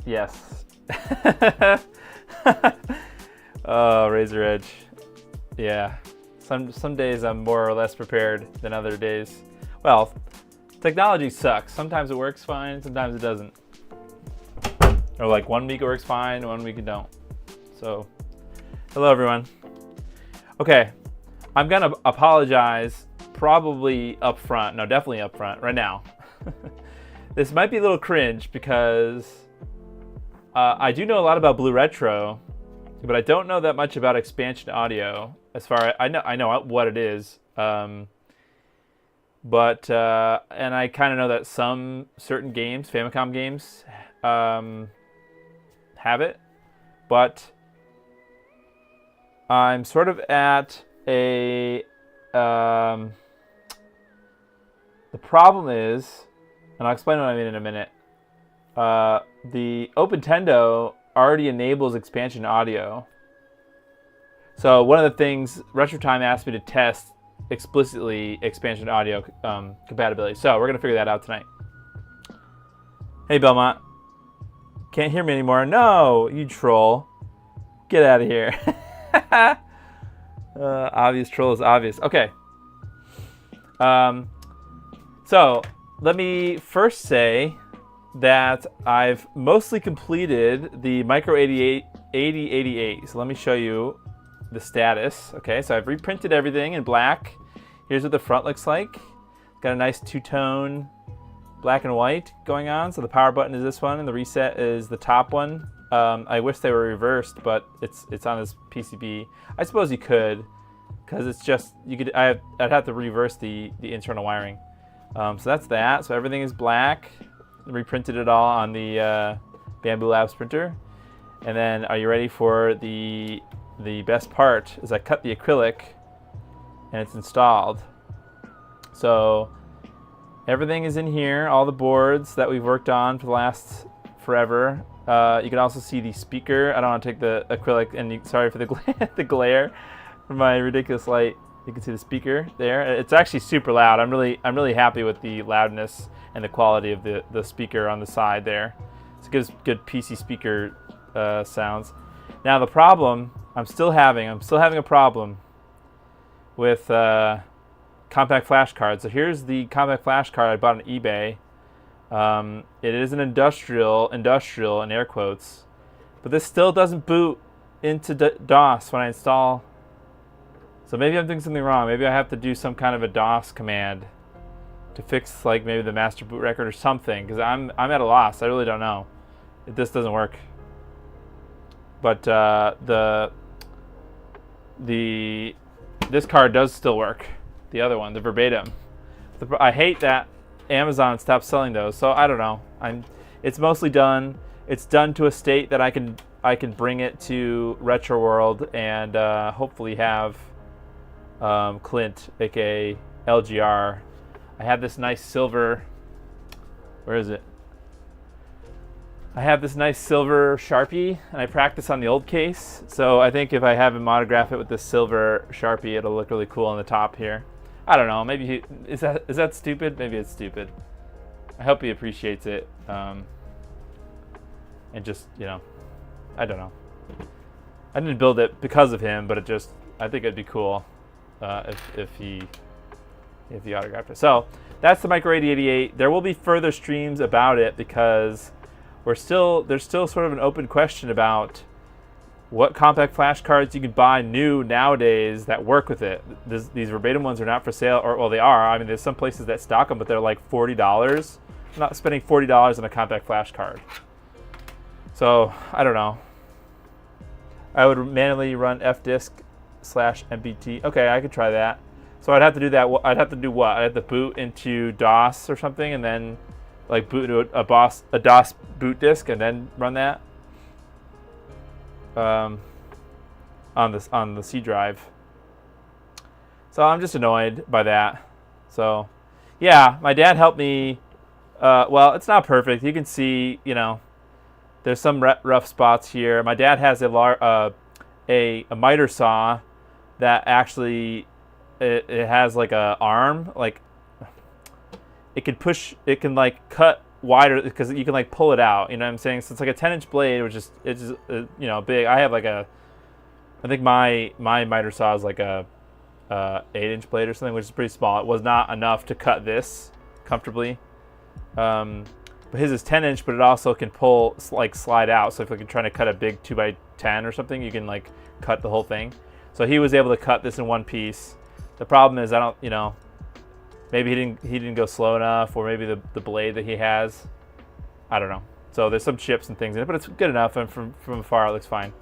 Yes. Oh, Razor Edge. Yeah. Some days I'm more or less prepared than other days. Well, technology sucks. Sometimes it works fine, sometimes it doesn't. Or like 1 week it works fine, 1 week it don't. So, hello everyone. Okay, I'm gonna apologize probably up front. No, definitely up front right now. This might be a little cringe because I do know a lot about BlueRetro, but I don't know that much about expansion audio. As far as I know what it is, but and I kind of know that some certain games, Famicom games, have it, but I'm sort of at a the problem is, and I'll explain what I mean in a minute. The OpenTendo already enables expansion audio. So one of the things RetroTime asked me to test explicitly expansion audio compatibility. So we're gonna figure that out tonight. Hey Belmont, can't hear me anymore? No, you troll, get out of here. Obvious troll is obvious. Okay. So let me first say that I've mostly completed the Micro 8088. So let me show you the status. Okay, so I've reprinted everything in black. Here's what the front looks like. Got a nice two-tone black and white going on. So the power button is this one, and the reset is the top one. I wish they were reversed, but it's on this PCB. I suppose you could, because it's just I'd have to reverse the internal wiring. So that's that. So everything is black. Reprinted it all on the Bamboo Labs printer. And then, are you ready for the best part? Is I cut the acrylic and it's installed. So everything is in here, all the boards that we've worked on for the last forever. You can also see the speaker. I don't want to take the acrylic, and sorry for the glare from my ridiculous light. You can see the speaker there. It's actually super loud. I'm really happy with the loudness and the quality of the speaker on the side there. So it gives good PC speaker sounds. Now the problem I'm still having a problem with compact flash cards. So here's the compact flash card I bought on eBay. It is an industrial in air quotes, but this still doesn't boot into DOS when I install. So maybe I'm doing something wrong. Maybe I have to do some kind of a DOS command to fix, like, maybe the master boot record or something, because I'm at a loss. I really don't know. This doesn't work. But this card does still work. The other one, the verbatim. I hate that Amazon stopped selling those. So I don't know. It's mostly done. It's done to a state that I can bring it to Retro World and hopefully have Clint, aka LGR. I have this nice silver. Where is it? I have this nice silver Sharpie, and I practice on the old case. So I think if I have him autograph it with this silver Sharpie, it'll look really cool on the top here. I don't know. Maybe is that stupid? Maybe it's stupid. I hope he appreciates it. And just, I don't know. I didn't build it because of him, but I think it'd be cool if he autographed it. So that's the Micro 8088. There will be further streams about it because there's still sort of an open question about what compact flash cards you can buy new nowadays that work with it. These verbatim ones are not for sale, or well, they are. I mean, there's some places that stock them, but they're like $40. I'm not spending $40 on a compact flash card. So I don't know. I would manually run fdisk/mbt. Okay, I could try that. So I'd have to do that. I'd have to do what? I'd have to boot into DOS or something, and then like boot into a DOS boot disk, and then run that on the C drive. So I'm just annoyed by that. So yeah, my dad helped me. Well, it's not perfect. You can see, there's some rough spots here. My dad has a miter saw that actually it has like a arm, like it can like cut wider because you can like pull it out. You know what I'm saying? So it's like a 10-inch blade, which is you know, big. I have like I think my miter saw is like a 8-inch blade or something, which is pretty small. It was not enough to cut this comfortably. But his is 10-inch, but it also can pull, like slide out. So if you're trying to cut a big 2x10 or something, you can like cut the whole thing. So he was able to cut this in one piece. The problem is you know, maybe he didn't go slow enough, or maybe the blade that he has, I don't know. So there's some chips and things in it, but it's good enough, and from afar it looks fine.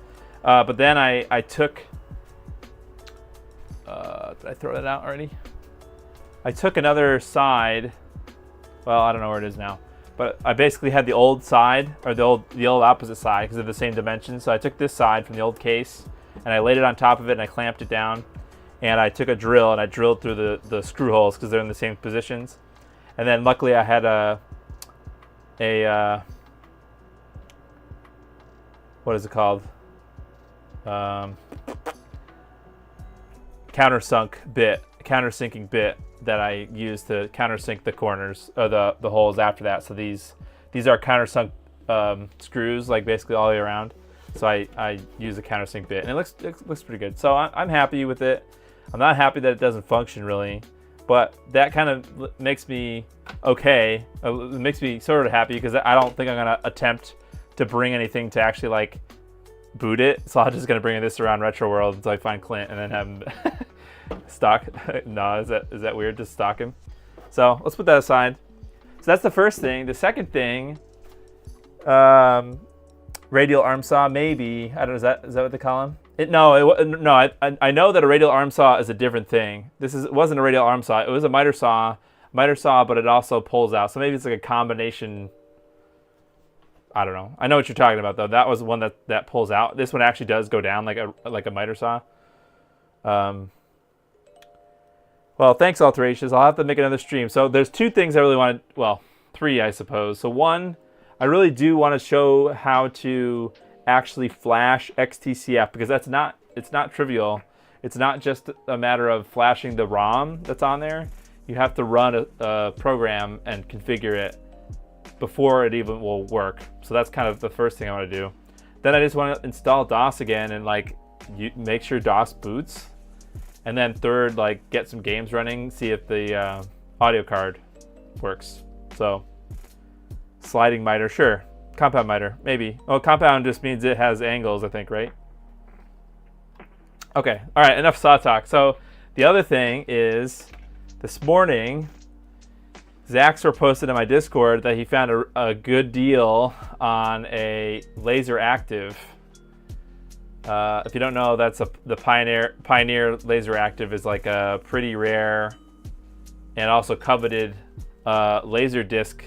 But then I took, did I throw that out already? I took another side. Well, I don't know where it is now. But I basically had the old side, or the old opposite side, because they're the same dimensions. So I took this side from the old case, and I laid it on top of it, and I clamped it down. And I took a drill, and I drilled through the screw holes, because they're in the same positions. And then luckily I had a what is it called? Countersinking bit that I use to countersink the corners, or the holes after that. So these are countersunk screws, like basically all the way around. So I use a countersink bit, and it looks pretty good. So I'm happy with it. I'm not happy that it doesn't function really, but that kind of makes me okay. It makes me sort of happy, because I don't think I'm gonna attempt to bring anything to actually like boot it. So I'm just gonna bring this around Retro World until I find Clint, and then have him stock. No, is that weird to stock him? So let's put that aside. So that's the first thing. The second thing, radial arm saw, maybe. I don't know. Is that what they call them? No. I know that a radial arm saw is a different thing. It wasn't a radial arm saw. It was a miter saw, but it also pulls out. So maybe it's like a combination. I don't know. I know what you're talking about though. That was one that pulls out. This one actually does go down like a miter saw. Well, thanks, Alterations. I'll have to make another stream. So there's two things I really want to, well, three, I suppose. So one, I really do want to show how to actually flash XTCF, because it's not trivial. It's not just a matter of flashing the ROM that's on there. You have to run a program and configure it before it even will work. So that's kind of the first thing I want to do. Then I just want to install DOS again, and like make sure DOS boots. And then third, like get some games running, see if the audio card works. So sliding miter, sure. Compound miter, maybe. Oh, compound just means it has angles, I think, right? Okay, all right, enough saw talk. So the other thing is, this morning, Zaxor posted in my Discord that he found a good deal on a LaserActive. If you don't know, that's the Pioneer LaserActive is like a pretty rare and also coveted Laserdisc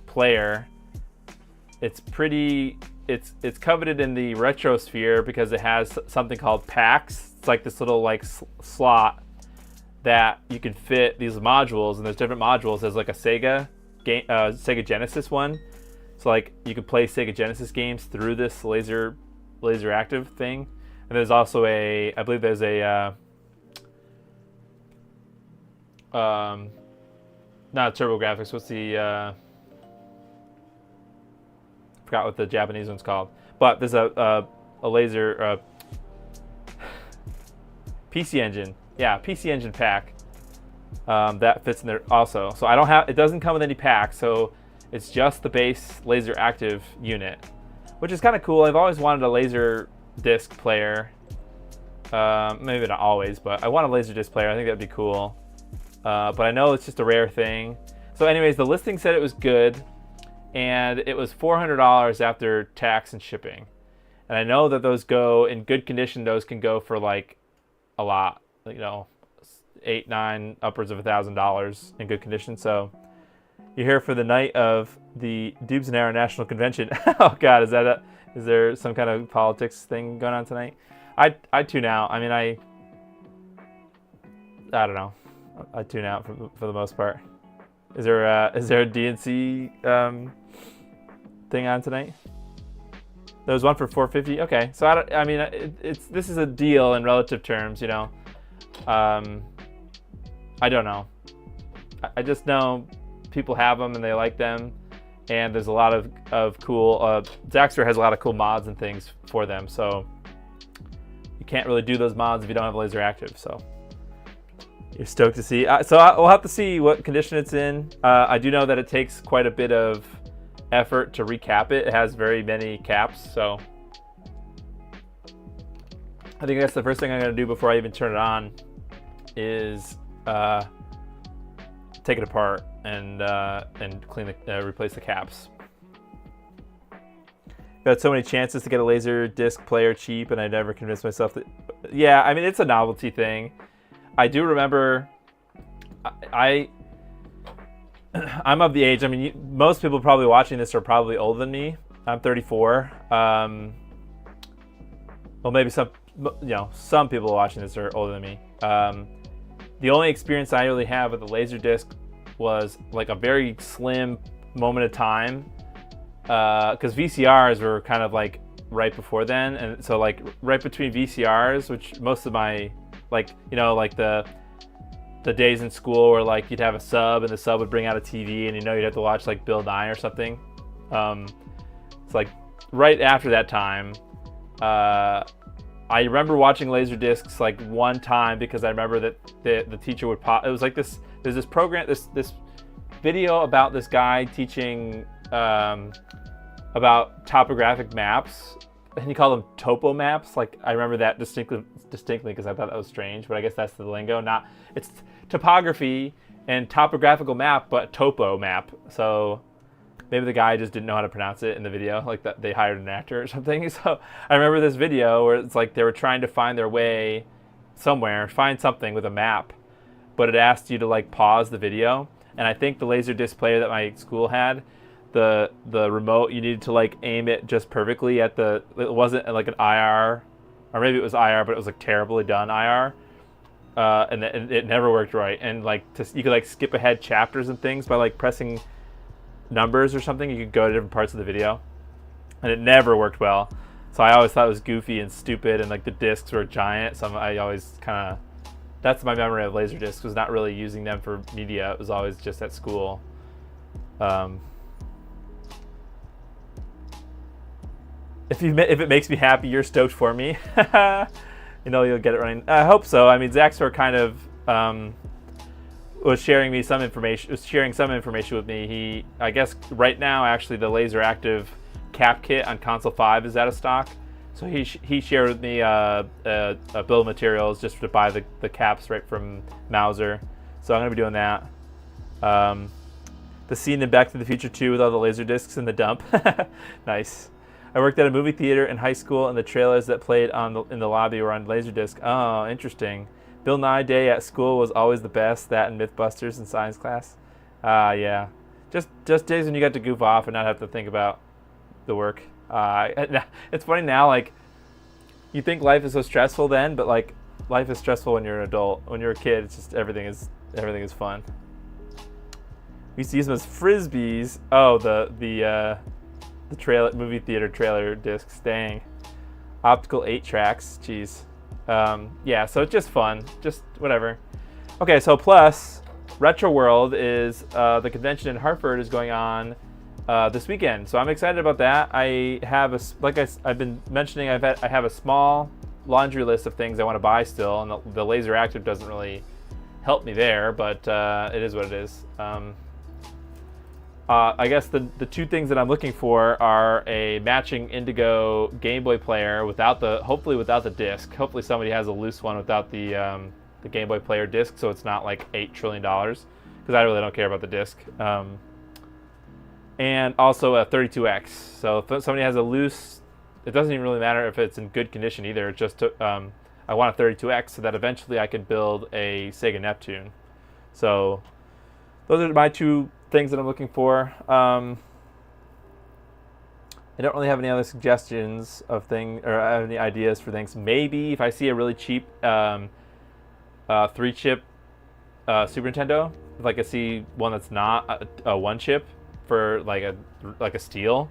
player. It's coveted in the retro sphere because it has something called packs. It's like this little like slot that you can fit these modules, and there's different modules. There's like a Sega game, Sega Genesis one. So like you can play Sega Genesis games through this LaserActive thing. And there's also I believe there's a not TurboGrafx, what's the forgot what the Japanese one's called, but there's a laser PC Engine, PC Engine pack that fits in there also. So it doesn't come with any packs, so it's just the base LaserActive unit, which is kind of cool. I've always wanted a laser disc player. Maybe not always, but I want a laser disc player. I think that'd be cool. But I know it's just a rare thing. So anyways, the listing said it was good, and it was $400 after tax and shipping. And I know that those go in good condition. Those can go for like a lot, you know, $8, $9, upwards of $1,000 in good condition. So you're here for the night of the Dubes and Arrow National Convention. Oh God, is there some kind of politics thing going on tonight? I tune out. I mean, I don't know. I tune out for the most part. Is there a DNC thing on tonight? There was one for $450. Okay, so this is a deal in relative terms, you know. I don't know. I just know people have them and they like them, and there's a lot of cool. Zaxxer has a lot of cool mods and things for them, so you can't really do those mods if you don't have LaserActive. So you're stoked to see. So we'll have to see what condition it's in. I do know that it takes quite a bit of effort to recap it. It has very many caps, so I think that's the first thing I'm going to do before I even turn it on is take it apart and clean replace the caps. Got so many chances to get a LaserDisc player cheap, and I never convinced myself that. Yeah, I mean, it's a novelty thing. I do remember. I'm of the age. I mean, most people probably watching this are probably older than me. I'm 34. Well, maybe some people watching this are older than me. The only experience I really have with the LaserDisc was like a very slim moment of time, because VCRs were kind of like right before then, and so like right between VCRs, which most of my like the days in school where like you'd have a sub and the sub would bring out a TV and you'd have to watch like Bill Nye or something. It's like right after that time. I remember watching LaserDiscs like one time because I remember that the teacher would pop. It was like this. There's this program, this video about this guy teaching about topographic maps, and he called them topo maps. Like I remember that distinctly because I thought that was strange, but I guess that's the lingo. It's topography and topographical map, but topo map. So maybe the guy just didn't know how to pronounce it in the video, like that they hired an actor or something. So I remember this video where it's like they were trying to find their way somewhere, find something with a map, but it asked you to like pause the video. And I think the LaserDisc player that my school had, the remote, you needed to like aim it just perfectly at it wasn't like an IR, or maybe it was IR, but it was like terribly done IR. And it never worked right. And like you could like skip ahead chapters and things by like pressing numbers or something. You could go to different parts of the video, and it never worked well. So I always thought it was goofy and stupid, and like the discs were giant. So I always kind of, that's my memory of LaserDiscs, was not really using them for media. It was always just at school. If it makes me happy, you're stoked for me. You'll get it running. I hope so. I mean, Zaxxer kind of was sharing some information with me. I guess right now, actually, the LaserActive cap kit on console 5 is out of stock. So he shared with me a bill of materials just to buy the caps right from Mauser. So I'm gonna be doing that. The scene in Back to the Future 2 with all the LaserDiscs in the dump. Nice. I worked at a movie theater in high school, and the trailers that played in the lobby were on LaserDisc. Oh, interesting. Bill Nye Day at school was always the best. That and Mythbusters in science class. Yeah. Just days when you got to goof off and not have to think about the work. It's funny now, like, you think life is so stressful then, but like life is stressful when you're an adult. When you're a kid, it's just everything is fun. We used to use them as frisbees. Oh, the movie theater trailer discs. Dang. Optical 8 tracks. Jeez. Yeah, so it's just fun. Just whatever. Okay, so plus Retro World is the convention in Hartford is going on this weekend, so I'm excited about that. I have I've been mentioning, I have a small laundry list of things I want to buy still, and the LaserActive doesn't really help me there, but it is what it is. I guess the two things that I'm looking for are a matching Indigo Game Boy player hopefully without the disc. Hopefully somebody has a loose one without the Game Boy player disc, so it's not like $8 trillion, because I really don't care about the disc. And also a 32X. So if somebody has a loose, it doesn't even really matter if it's in good condition either. It's just I want a 32X so that eventually I can build a Sega Neptune. So those are my two things that I'm looking for. I don't really have any other suggestions of things, or I have any ideas for things. Maybe if I see a really cheap 3-chip Super Nintendo, if I could see one that's not a 1-chip for like a steal.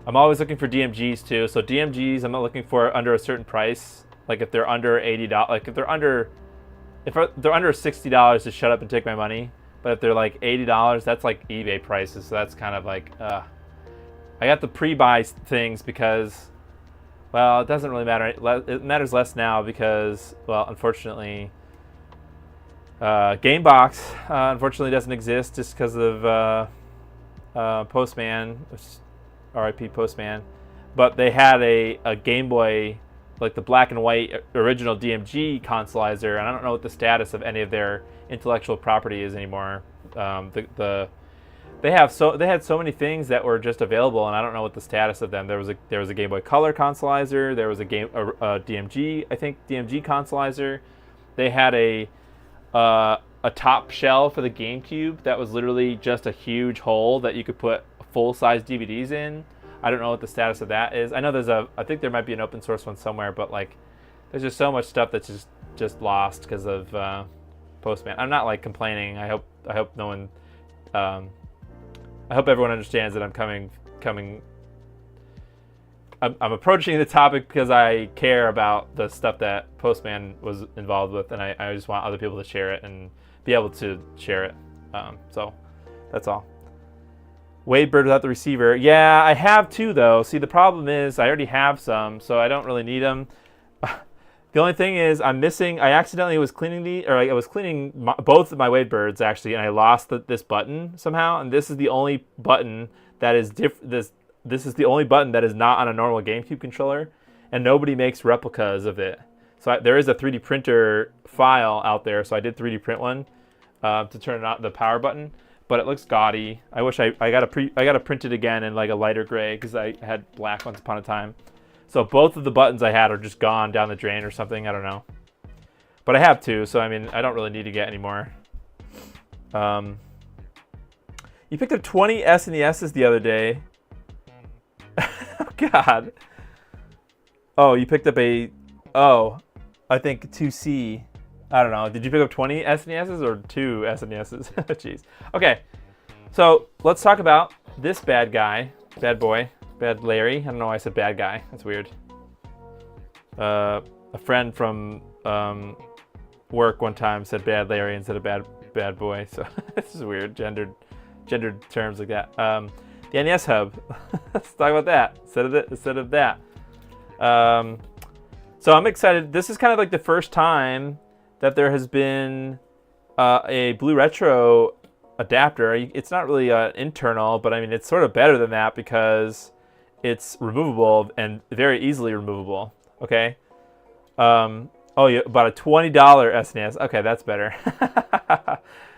I'm always looking for DMGs too. So DMGs, I'm not looking for under a certain price. Like if they're under $80, like if they're under $60, just shut up and take my money. But if they're like $80, that's like eBay prices. So that's kind of like, I got the pre-buy things because, well, it doesn't really matter. It matters less now because, well, unfortunately, GameBox unfortunately doesn't exist just because of Postman, RIP Postman. But they had a Game Boy, like the black and white original DMG consolizer, and I don't know what the status of any of their intellectual property is anymore. They had so many things that were just available, and I don't know what the status of them. There was a Game Boy Color consolizer. There was a DMG, I think DMG consolizer. They had a top shell for the GameCube that was literally just a huge hole that you could put full-size DVDs in. I don't know what the status of that is. I know I think there might be an open source one somewhere, but like, there's just so much stuff that's just lost because of Postman. I'm not like complaining. I hope no one. I hope everyone understands that I'm coming. I'm approaching the topic because I care about the stuff that Postman was involved with, and I just want other people to share it and be able to share it. So that's all. Wadebird without the receiver. Yeah, I have two though. See, the problem is I already have some, so I don't really need them. The only thing is I accidentally was cleaning I was cleaning both of my Wadebirds actually, and I lost this button somehow. And this is the only button that is this is the only button that is not on a normal GameCube controller, and nobody makes replicas of it. So there is a 3D printer file out there, so I did 3D print one to turn on the power button. But it looks gaudy. I wish I got to print it again in like a lighter gray because I had black once upon a time. So both of the buttons I had are just gone down the drain or something. I don't know. But I have two, so I mean I don't really need to get any more. You picked up 20 SNESs the other day. Oh God. Oh, you picked up I think 2C. I don't know. Did you pick up 20 SNESs or 2 SNESs? Jeez. Okay. So let's talk about this bad boy, bad Larry. I don't know why I said bad guy. That's weird. A friend from work one time said bad Larry instead of bad boy. So this is weird. Gendered terms like that. The NES Hub. Let's talk about that instead of that. So I'm excited. This is kind of like the first time that there has been a BlueRetro adapter. It's not really internal, but I mean it's sort of better than that because it's removable and very easily removable. Okay. Oh, yeah, about a $20 SNES. Okay, that's better.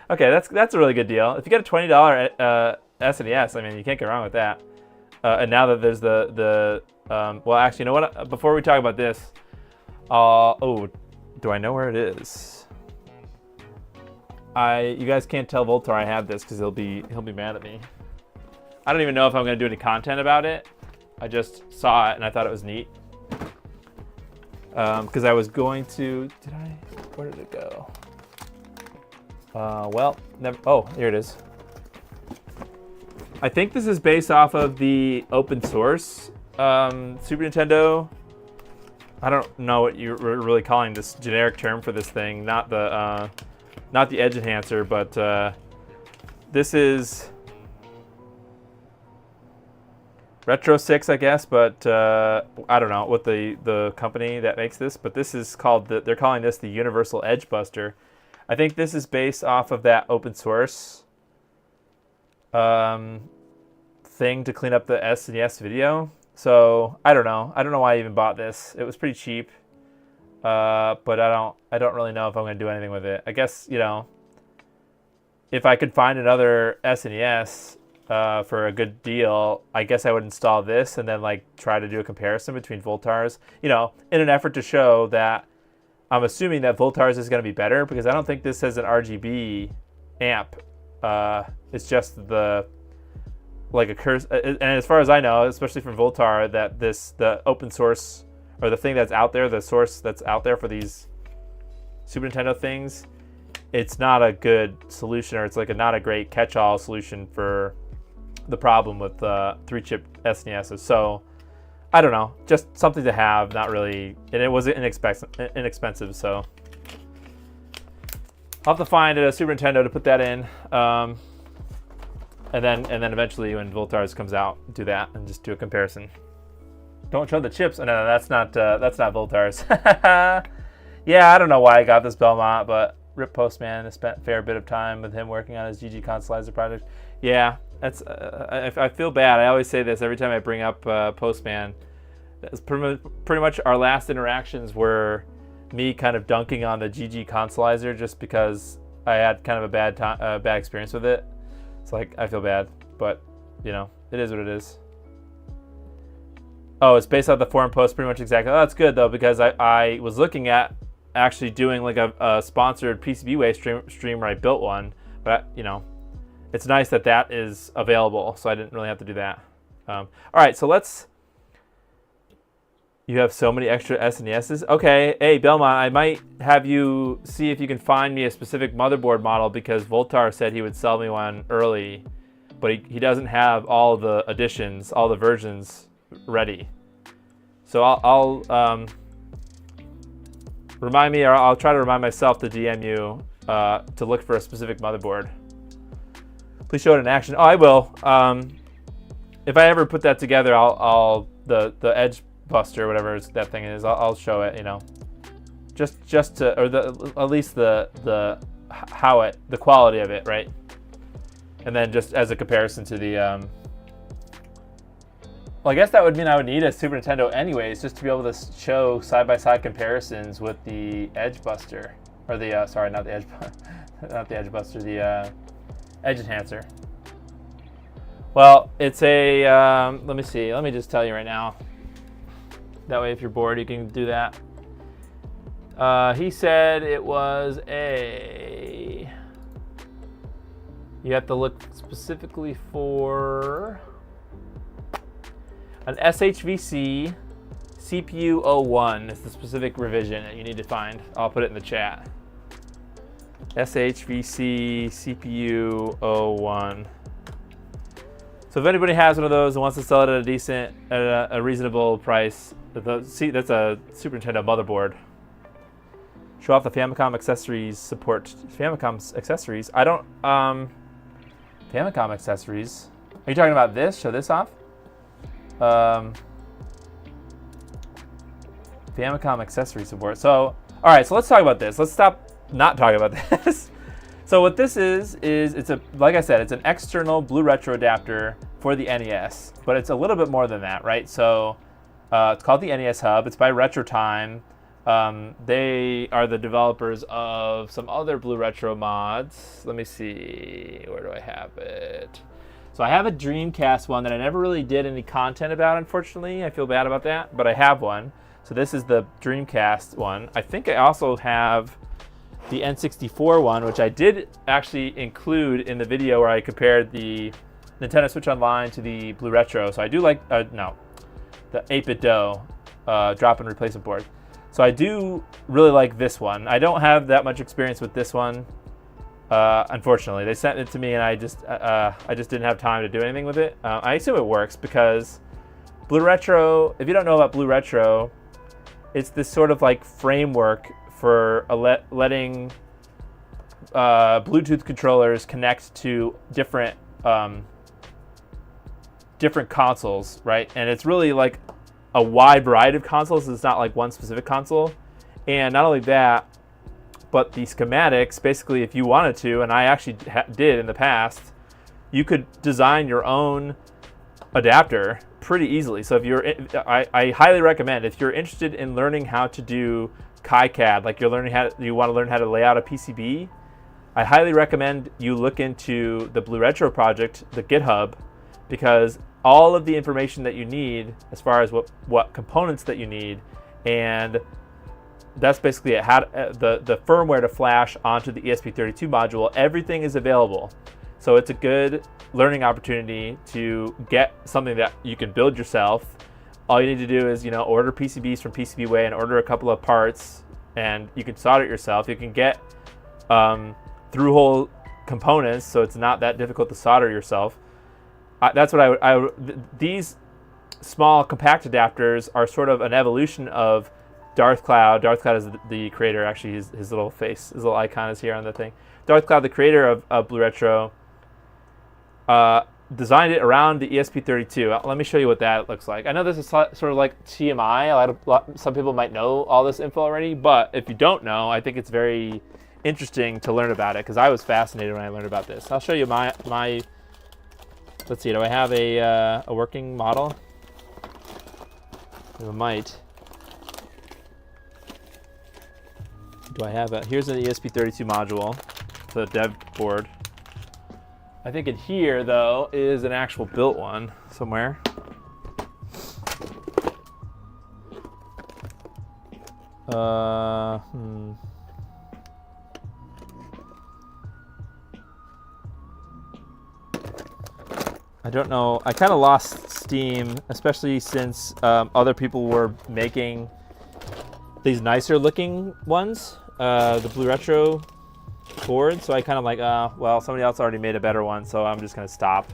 Okay, that's a really good deal. If you get a $20 SNES, I mean you can't go wrong with that. And now that there's well, actually, you know what? Before we talk about this, do I know where it is? You guys can't tell Voltar I have this because he'll be mad at me. I don't even know if I'm going to do any content about it. I just saw it and I thought it was neat. Because I was going to. Where did it go? Well, never. Oh, here it is. I think this is based off of the open source Super Nintendo. I don't know what you're really calling this generic term for this thing. Not the edge enhancer, but this is Retro 6, I guess. But I don't know what the company that makes this. But this is called they're calling this the Universal Edge Buster. I think this is based off of that open source thing to clean up the SNES video. So I don't know. I don't know why I even bought this. It was pretty cheap, but I don't really know if I'm going to do anything with it. I guess if I could find another SNES for a good deal, I guess I would install this and then like try to do a comparison between Voltar's. In an effort to show that I'm assuming that Voltar's is going to be better because I don't think this has an RGB amp. It's just like a curse, and as far as I know, especially from Voltar, that the open source or the thing that's out there, the source that's out there for these Super Nintendo things, it's not a good solution, or it's like not a great catch-all solution for the problem with 3-chip SNESs. So I don't know, just something to have, not really, and it was inexpensive. So I'll have to find a Super Nintendo to put that in, and then eventually when Voltars comes out, do that and just do a comparison. Don't show the chips. Oh, no, that's not Voltars. Yeah, I don't know why I got this Belmont, but Rip Postman. I spent a fair bit of time with him working on his GG Consolizer project. Yeah, that's. I feel bad. I always say this every time I bring up Postman. That's pretty much our last interactions were me kind of dunking on the GG Consolizer just because I had kind of a bad experience with it. It's like I feel bad, but you know, it is what it is. Oh, it's based off the forum post pretty much exactly. Oh, that's good though, because I was looking at actually doing like a sponsored PCBWay stream where I built one, but you know, it's nice that that is available, so I didn't really have to do that. All right, so let's. You have so many extra SNESs? Okay, hey Belmont, I might have you see if you can find me a specific motherboard model because Voltar said he would sell me one early, but he doesn't have all the editions, all the versions ready. So I'll remind me, or I'll try to remind myself to DM you to look for a specific motherboard. Please show it in action. Oh, I will. If I ever put that together, I'll the Edge Buster, whatever that thing is, I'll show it, you know, just to, or at least the quality of it, right? And then just as a comparison to the, well, I guess that would mean I would need a Super Nintendo anyways, just to be able to show side-by-side comparisons with the Edge Buster, or the, sorry, not the Edge, not the Edge Buster, the Edge Enhancer. Well, it's a, let me see, let me just tell you right now. That way, if you're bored, you can do that. He said it was a... You have to look specifically for an SHVC CPU 01 is the specific revision that you need to find. I'll put it in the chat. SHVC CPU 01. So if anybody has one of those and wants to sell it at a reasonable price, see, that's a Super Nintendo motherboard. Show off the Famicom accessories support. Famicom accessories? I don't, Famicom accessories? Are you talking about this? Show this off? Famicom accessory support. So, all right, so let's talk about this. Let's stop not talking about this. So what this is it's a, like I said, it's an external BlueRetro adapter for the NES, but it's a little bit more than that, right? So it's called the NES Hub. It's by RetroTime. They are the developers of some other BlueRetro mods. Let me see, where do I have it? So I have a Dreamcast one that I never really did any content about, unfortunately. I feel bad about that, but I have one. So this is the Dreamcast one. I think I also have the N64 one, which I did actually include in the video where I compared the Nintendo Switch Online to the BlueRetro. So I do like, the 8-bit DOE drop-in replacement board. So I do really like this one. I don't have that much experience with this one, unfortunately. They sent it to me and I just didn't have time to do anything with it. I assume it works because BlueRetro, if you don't know about BlueRetro, it's this sort of like framework for letting Bluetooth controllers connect to different consoles, right? And it's really like a wide variety of consoles. It's not like one specific console. And not only that, but the schematics, basically, if you wanted to, and I actually did in the past, you could design your own adapter pretty easily. So if you're, I highly recommend, if you're interested in learning how to do KiCad, like you want to learn how to lay out a PCB, I highly recommend you look into the BlueRetro project, the GitHub, because all of the information that you need as far as what components that you need, and that's basically it, how the firmware to flash onto the ESP32 module, everything is available. So it's a good learning opportunity to get something that you can build yourself. All you need to do is, order PCBs from PCBWay and order a couple of parts, and you can solder it yourself. You can get through-hole components, so it's not that difficult to solder yourself. That's what these small compact adapters are sort of an evolution of Darth Cloud. Darth Cloud is the creator. Actually, his little face, his little icon is here on the thing. Darth Cloud, the creator of BlueRetro, designed it around the ESP32. Let me show you what that looks like. I know this is sort of like TMI. Some people might know all this info already, but if you don't know, I think it's very interesting to learn about it because I was fascinated when I learned about this. I'll show you my. Let's see. Do I have a working model? I might. Do I have it? Here's an ESP32 module, the dev board. I think in here, though, is an actual built one somewhere. I don't know. I kind of lost steam, especially since other people were making these nicer looking ones, the BlueRetro board. So I kind of like, well, somebody else already made a better one, so I'm just gonna stop.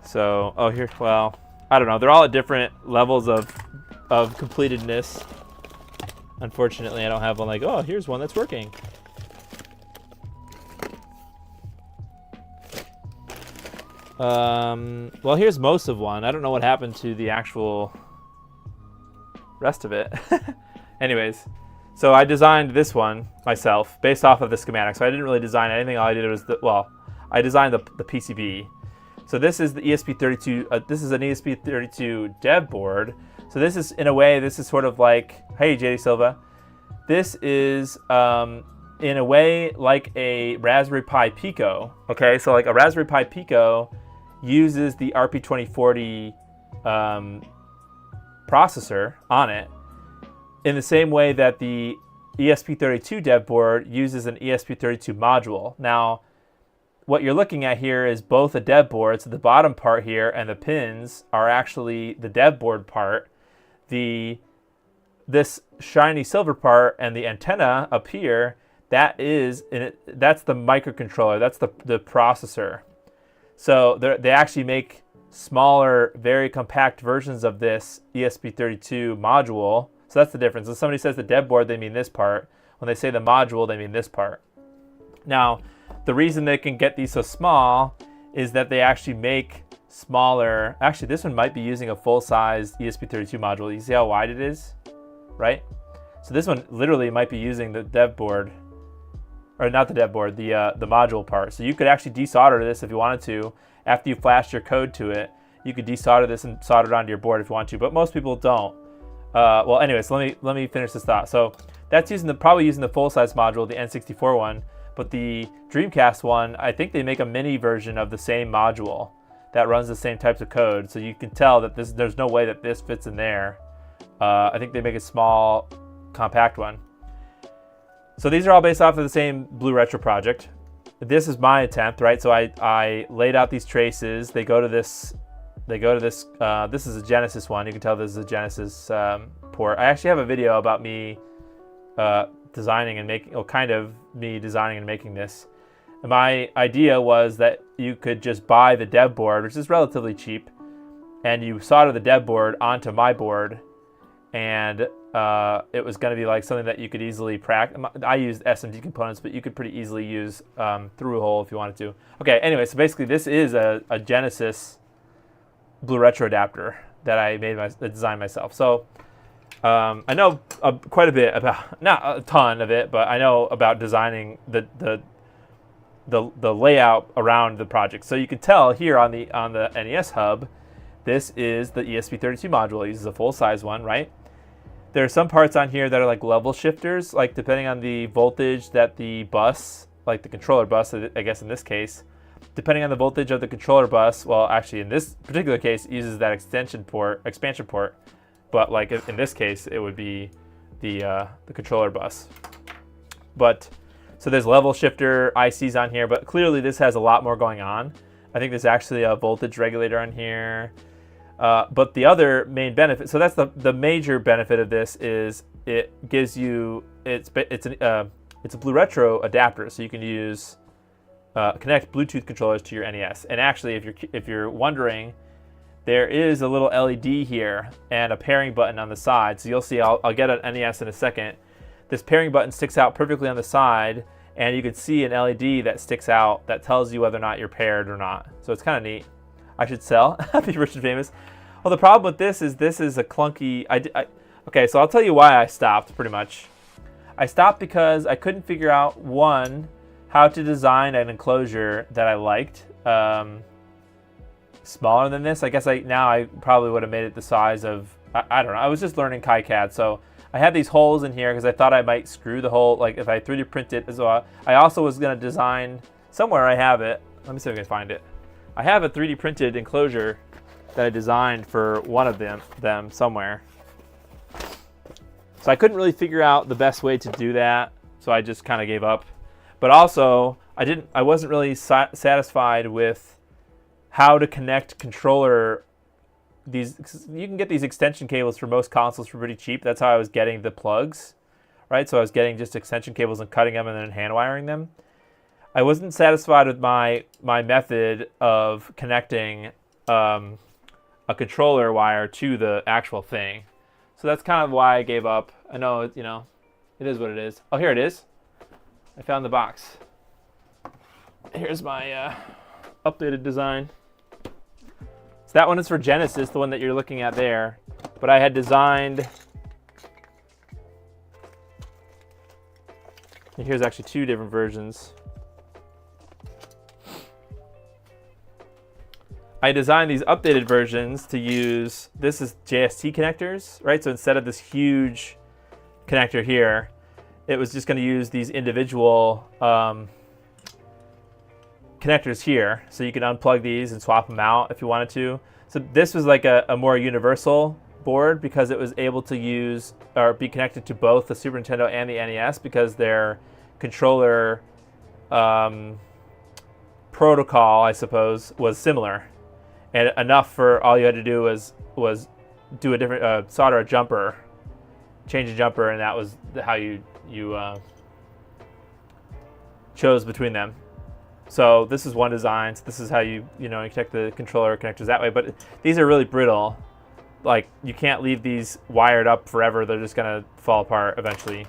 So, oh, here, well, I don't know. They're all at different levels of completedness. Unfortunately, I don't have one like, oh, here's one that's working. Well, here's most of one. I don't know what happened to the actual rest of it. Anyways, so I designed this one myself based off of the schematic. So I didn't really design anything. All I did was, I designed the PCB. So this is the ESP32. This is an ESP32 dev board. So this is, in a way, this is sort of like, hey, JD Silva. This is, in a way, like a Raspberry Pi Pico. Okay, so like a Raspberry Pi Pico uses the RP2040 processor on it in the same way that the ESP32 dev board uses an ESP32 module. Now, what you're looking at here is both a dev board, so the bottom part here and the pins are actually the dev board part. This shiny silver part and the antenna up here, that's the microcontroller, that's the processor. So they actually make smaller, very compact versions of this ESP32 module. So that's the difference. When somebody says the dev board, they mean this part. When they say the module, they mean this part. Now, the reason they can get these so small is that they actually make smaller. Actually, this one might be using a full-size ESP32 module. You see how wide it is, right? So this one literally might be using the dev board, or not the dev board, the module part. So you could actually desolder this if you wanted to. After you flashed your code to it, you could desolder this and solder it onto your board if you want to, but most people don't. Well, anyways, let me finish this thought. So that's probably using the full-size module, the N64 one, but the Dreamcast one, I think they make a mini version of the same module that runs the same types of code. So you can tell that there's no way that this fits in there. I think they make a small, compact one. So these are all based off of the same BlueRetro project. This is my attempt, right? So I laid out these traces. They go to this. This is a Genesis one. You can tell this is a Genesis port. I actually have a video about me designing and making, designing and making this. And my idea was that you could just buy the dev board, which is relatively cheap, and you solder the dev board onto my board, and it was going to be like something that you could easily practice. I used SMD components, but you could pretty easily use through-hole if you wanted to. Okay, anyway, so basically this is a Genesis BlueRetro adapter that I designed myself. So I know quite a bit about, not a ton of it, but I know about designing the layout around the project. So you can tell here on the NES Hub, this is the ESP32 module. It uses a full-size one, right? There are some parts on here that are like level shifters, like depending on the voltage that the bus, like the controller bus, I guess in this case, depending on the voltage of the controller bus, well, actually in this particular case, it uses that expansion port, but like in this case, it would be the controller bus. But so there's level shifter ICs on here, but clearly this has a lot more going on. I think there's actually a voltage regulator on here. But the other main benefit, so that's the major benefit of this, is it gives you, it's a BlueRetro adapter, so you can use connect Bluetooth controllers to your NES. And actually, if you're wondering, there is a little LED here and a pairing button on the side. So you'll see, I'll get an NES in a second. This pairing button sticks out perfectly on the side, and you can see an LED that sticks out that tells you whether or not you're paired or not. So it's kind of neat. I should sell. Be rich and famous. Well, the problem with this is a clunky... okay, so I'll tell you why I stopped, pretty much. I stopped because I couldn't figure out, one, how to design an enclosure that I liked. Smaller than this. I guess now I probably would have made it the size of... I don't know. I was just learning KiCad, so... I had these holes in here because I thought I might screw the hole, like if I 3D print it as well. I also was going to design, somewhere I have it. Let me see if I can find it. I have a 3D printed enclosure that I designed for one of them somewhere. So I couldn't really figure out the best way to do that, so I just kind of gave up. But also, I wasn't really satisfied with how to connect controller. You can get these extension cables for most consoles for pretty cheap. That's how I was getting the plugs, right? So I was getting just extension cables and cutting them and then hand wiring them. I wasn't satisfied with my method of connecting a controller wire to the actual thing. So that's kind of why I gave up. I know, it is what it is. Oh, here it is. I found the box. Here's my updated design. So that one is for Genesis, the one that you're looking at there. But I had designed... And here's actually two different versions. I designed these updated versions to use... This is JST connectors, right? So instead of this huge connector here, it was just going to use these individual connectors here, so you can unplug these and swap them out if you wanted to. So this was like a more universal board because it was able to use or be connected to both the Super Nintendo and the NES because their controller protocol, I suppose, was similar, and enough for all you had to do was do a different solder a jumper, change a jumper, and that was how you chose between them. So this is one design. So this is how you connect the controller connectors that way. But these are really brittle. Like, you can't leave these wired up forever. They're just gonna fall apart eventually.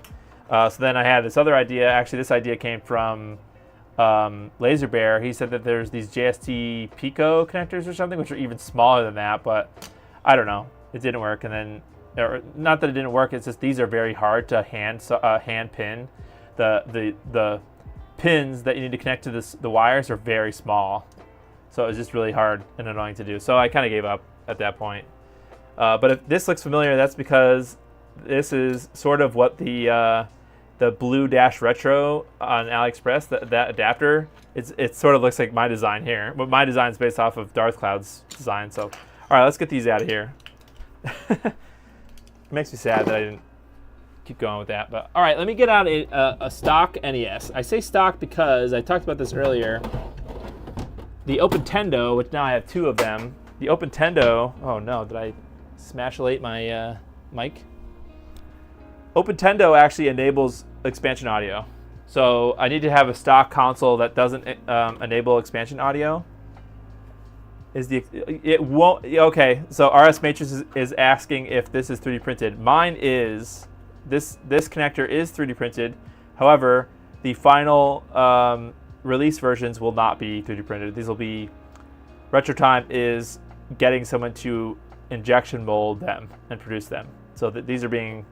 So then I had this other idea. Actually, this idea came from LaserBear. He said that there's these JST Pico connectors or something, which are even smaller than that. But I don't know. It didn't work. And then, or not that it didn't work. It's just these are very hard to hand pin. The pins that you need to connect to the wires are very small, so it was just really hard and annoying to do. So I kind of gave up at that point. But if this looks familiar, that's because this is sort of what the BlueRetro on AliExpress, that adapter. It sort of looks like my design here, but my design is based off of Darth Cloud's design. So, all right, let's get these out of here. It makes me sad that I didn't keep going with that, but all right, let me get out a stock NES. I say stock because I talked about this earlier. The Opentendo, which now I have two of them. The Opentendo. Oh no, did I smash-elate my mic? Opentendo actually enables expansion audio, so I need to have a stock console that doesn't enable expansion audio. It won't. Okay, so RS Matrix is asking if this is 3D printed. Mine is. This connector is 3D printed. However, the final release versions will not be 3D printed. These will be... RetroTime is getting someone to injection mold them and produce them. So these are being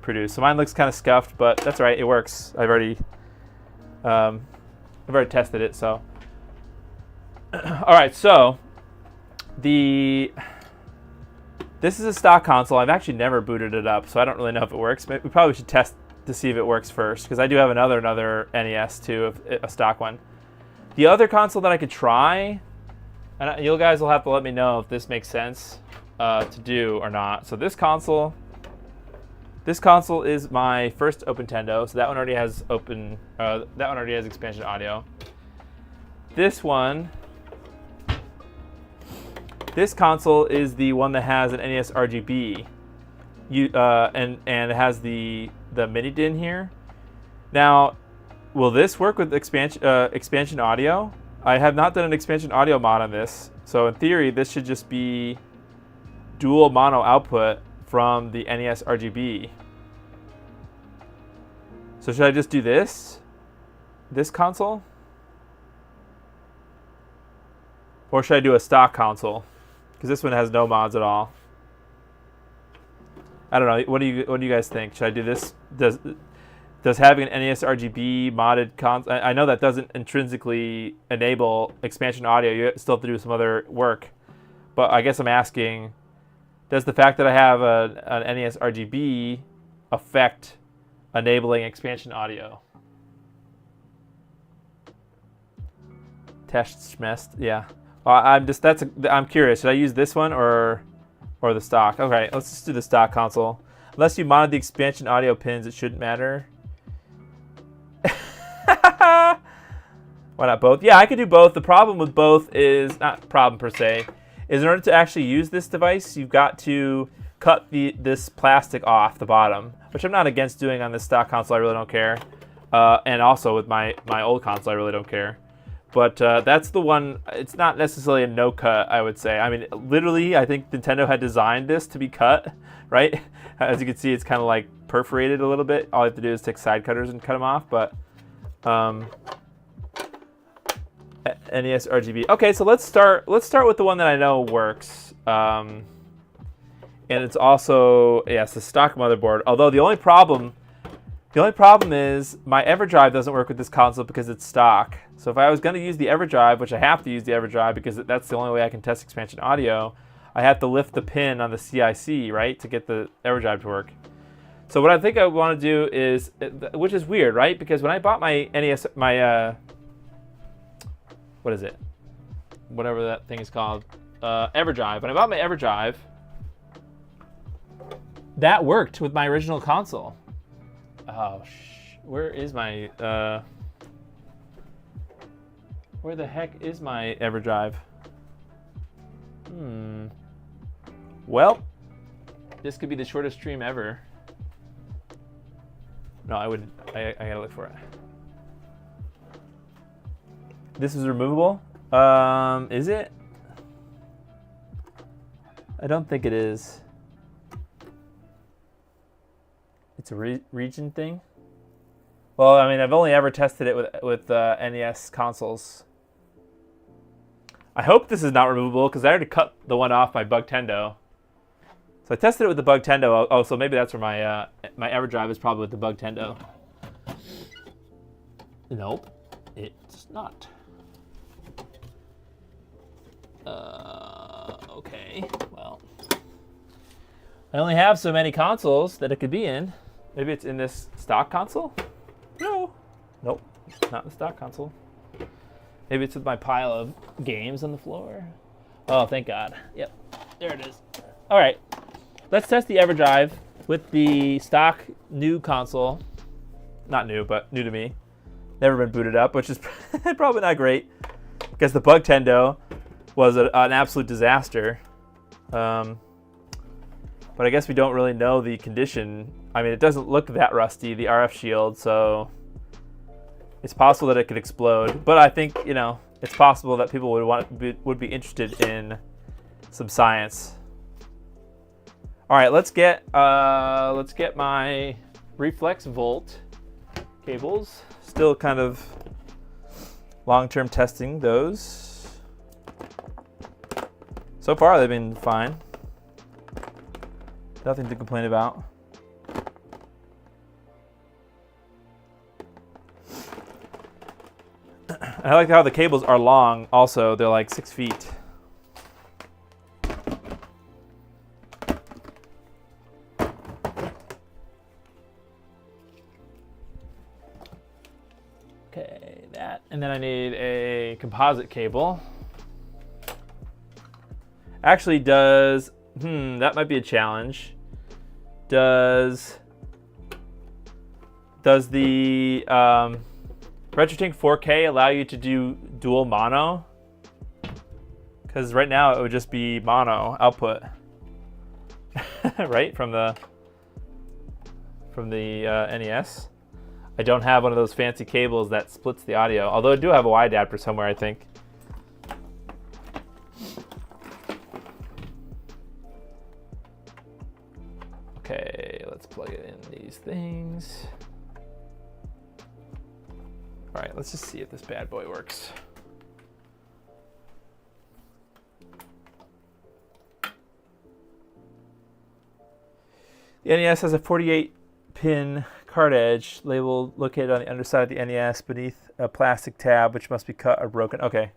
produced. So mine looks kind of scuffed, but that's all right. It works. I've already tested it. So, all right. So this is a stock console. I've actually never booted it up, so I don't really know if it works. We probably should test to see if it works first, because I do have another NES too, a stock one. The other console that I could try, and you guys will have to let me know if this makes sense to do or not. So this console is my first Opentendo. So that one already has expansion audio. This console is the one that has an NES RGB, and it has the mini DIN here. Now, will this work with expansion audio? I have not done an expansion audio mod on this, So in theory, this should just be dual mono output from the NES RGB. So should I just do this console? Or should I do a stock console? Because this one has no mods at all. I don't know. What do you guys think? Should I do this? Does having an NES RGB modded console? I know that doesn't intrinsically enable expansion audio. You still have to do some other work. But I guess I'm asking, does the fact that I have an NES RGB affect enabling expansion audio? Test schmest, yeah. I'm curious. Should I use this one or the stock? Okay, let's just do the stock console. Unless you modded the expansion audio pins, it shouldn't matter. Why not both? Yeah, I could do both. The problem with both is, not problem per se, is in order to actually use this device, you've got to cut this plastic off the bottom, which I'm not against doing on this stock console. I really don't care. And also with my old console, I really don't care. But that's the one. It's not necessarily a no cut, I would say. I mean, literally, I think Nintendo had designed this to be cut, right? As you can see, it's kind of like perforated a little bit. All you have to do is take side cutters and cut them off. But NES RGB. Okay, so let's start with the one that I know works. And it's also, yes, the stock motherboard. Although the only problem is my Everdrive doesn't work with this console because it's stock. So if I was going to use the Everdrive, which I have to use the Everdrive because that's the only way I can test expansion audio, I have to lift the pin on the CIC, right, to get the Everdrive to work. So what I think I want to do is, which is weird, right? Because when I bought my NES, what is it? Whatever that thing is called, Everdrive. When I bought my Everdrive, that worked with my original console. Oh, where is my, where the heck is my Everdrive? Well, this could be the shortest stream ever. No, I wouldn't. I gotta look for it. This is removable? Is it? I don't think it is. It's a region thing? Well, I mean, I've only ever tested it with NES consoles. I hope this is not removable because I already cut the one off my Bugtendo. So I tested it with the Bugtendo. Oh, so maybe that's where my my Everdrive is probably with the Bugtendo. Nope, it's not. Okay, well, I only have so many consoles that it could be in. Maybe it's in this stock console? No. Nope, not the stock console. Maybe it's with my pile of games on the floor. Oh, thank God. Yep, there it is. All right, let's test the Everdrive with the stock new console. Not new, but new to me. Never been booted up, which is probably not great because the Bugtendo was an absolute disaster. But I guess we don't really know the condition. I mean, it doesn't look that rusty, the RF shield, so it's possible that it could explode. But I think, you know, it's possible that people would be interested in some science. All right, let's get my Reflex Volt cables. Still kind of long-term testing those. So far, they've been fine. Nothing to complain about. I like how the cables are long also. They're like 6 feet. Okay, that. And then I need a composite cable. Actually, that might be a challenge. Does the RetroTink 4K allow you to do dual mono? Because right now it would just be mono output, right, from the NES. I don't have one of those fancy cables that splits the audio, although I do have a Y adapter somewhere, I think. Okay, let's plug it in these things. All right, let's just see if this bad boy works. The NES has a 48-pin card edge label located on the underside of the NES beneath a plastic tab, which must be cut or broken. Okay,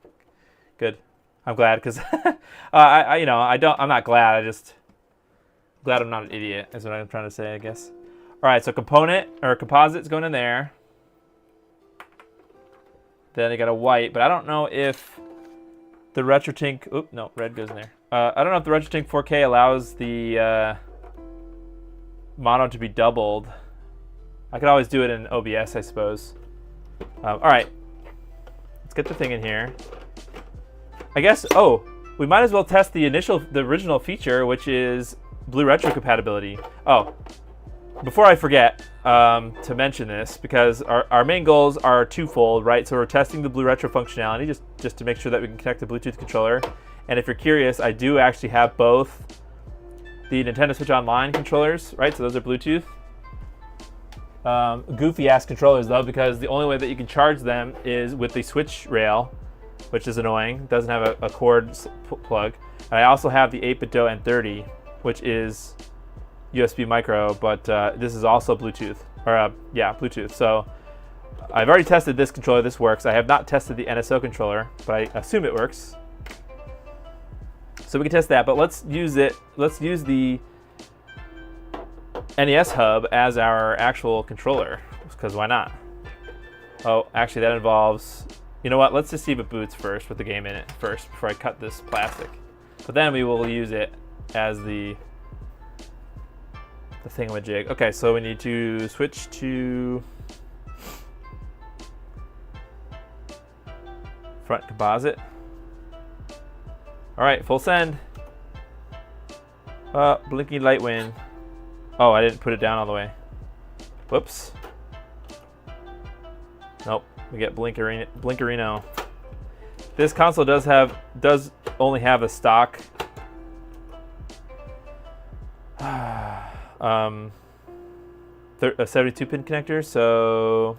good. I'm glad because I'm not glad. I'm glad I'm not an idiot. Is what I'm trying to say, I guess. All right, so component or composite's going in there. Then I got a white, but I don't know if the RetroTink. Oop, no, red goes in there. I don't know if the RetroTink 4K allows the mono to be doubled. I could always do it in OBS, I suppose. All right, let's get the thing in here. I guess. Oh, we might as well test the original feature, which is BlueRetro compatibility. Oh, before I forget to mention this, because our main goals are twofold, right? So we're testing the BlueRetro functionality just to make sure that we can connect the Bluetooth controller. And if you're curious, I do actually have both the Nintendo Switch Online controllers, right? So those are Bluetooth. Goofy ass controllers though, because the only way that you can charge them is with the Switch rail, which is annoying. It doesn't have a cord plug. And I also have the 8BitDo N30, which is USB micro, but this is also Bluetooth, or yeah, Bluetooth. So I've already tested this controller. This works. I have not tested the NSO controller, but I assume it works. So we can test that, but let's use it. Let's use the NES Hub as our actual controller, because why not? Oh, actually that involves, you know what? Let's just see if it boots first with the game in it first before I cut this plastic. But then we will use it as the thingamajig. Okay, so we need to switch to front composite. All right, full send. Blinking light win. Oh, I didn't put it down all the way. Whoops. Nope, we get Blinkerino. This console does only have a stock a 72-pin connector, so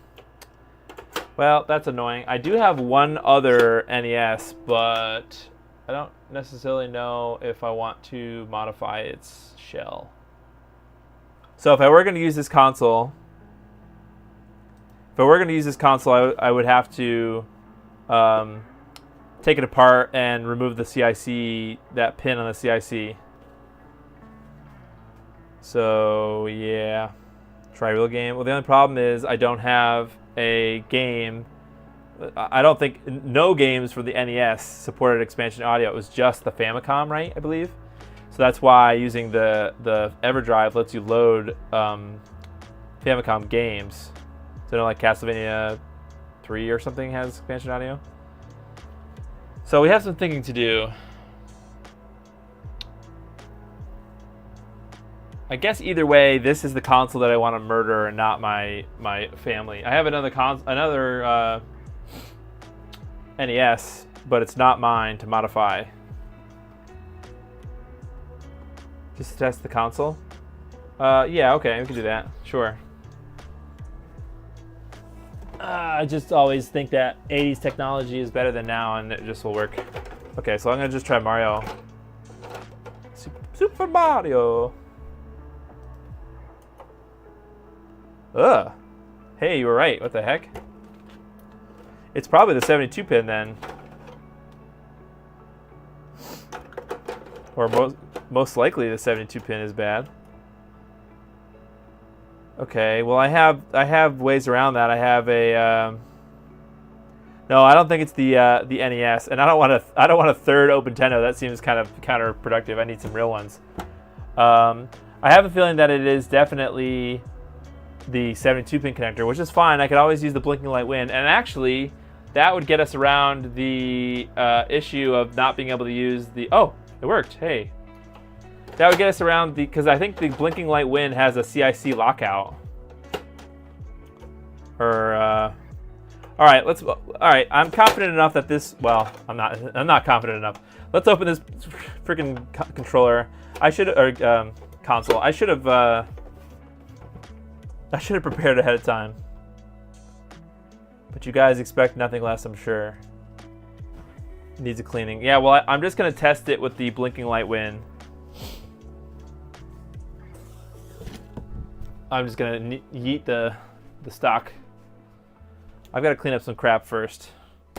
well, that's annoying. I do have one other NES, but I don't necessarily know if I want to modify its shell. So if I were going to use this console, I would have to take it apart and remove the CIC, that pin on the CIC. So yeah, try real game. Well, the only problem is I don't have a game. I don't think no games for the NES supported expansion audio. It was just the Famicom, right? I believe. So that's why using the Everdrive lets you load Famicom games. So like Castlevania 3 or something has expansion audio. So we have some thinking to do. I guess either way, this is the console that I want to murder and not my family. I have another NES, but it's not mine to modify. Just to test the console? Yeah, okay, we can do that. Sure. I just always think that 80s technology is better than now, and it just will work. Okay, so I'm gonna just try Mario. Super Mario. Ugh. Hey, you were right. What the heck? It's probably the 72 pin then. Or most likely the 72 pin is bad. Okay, well I have ways around that. I have a no, I don't think it's the NES, and I don't want a third Open Nintendo. That seems kind of counterproductive. I need some real ones. I have a feeling that it is definitely the 72-pin connector, which is fine. I could always use the blinking light win, and actually, that would get us around the issue of not being able to use the. Oh, it worked. Hey, that would get us around the, because I think the blinking light win has a CIC lockout. Or all right, let's. All right, I'm confident enough that this. Well, I'm not confident enough. Let's open this freaking controller. I should, or console. I should have I should have prepared ahead of time. But you guys expect nothing less, I'm sure. It needs a cleaning. Yeah, well, I'm just going to test it with the blinking light win. I'm just going to yeet the stock. I've got to clean up some crap first.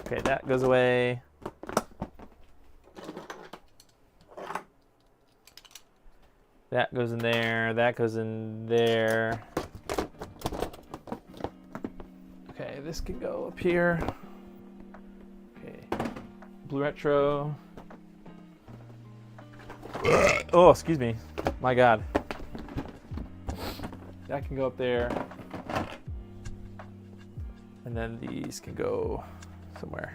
Okay, that goes away. That goes in there. That goes in there. Okay, this can go up here. Okay, BlueRetro. Oh, excuse me. My God. That can go up there. And then these can go somewhere.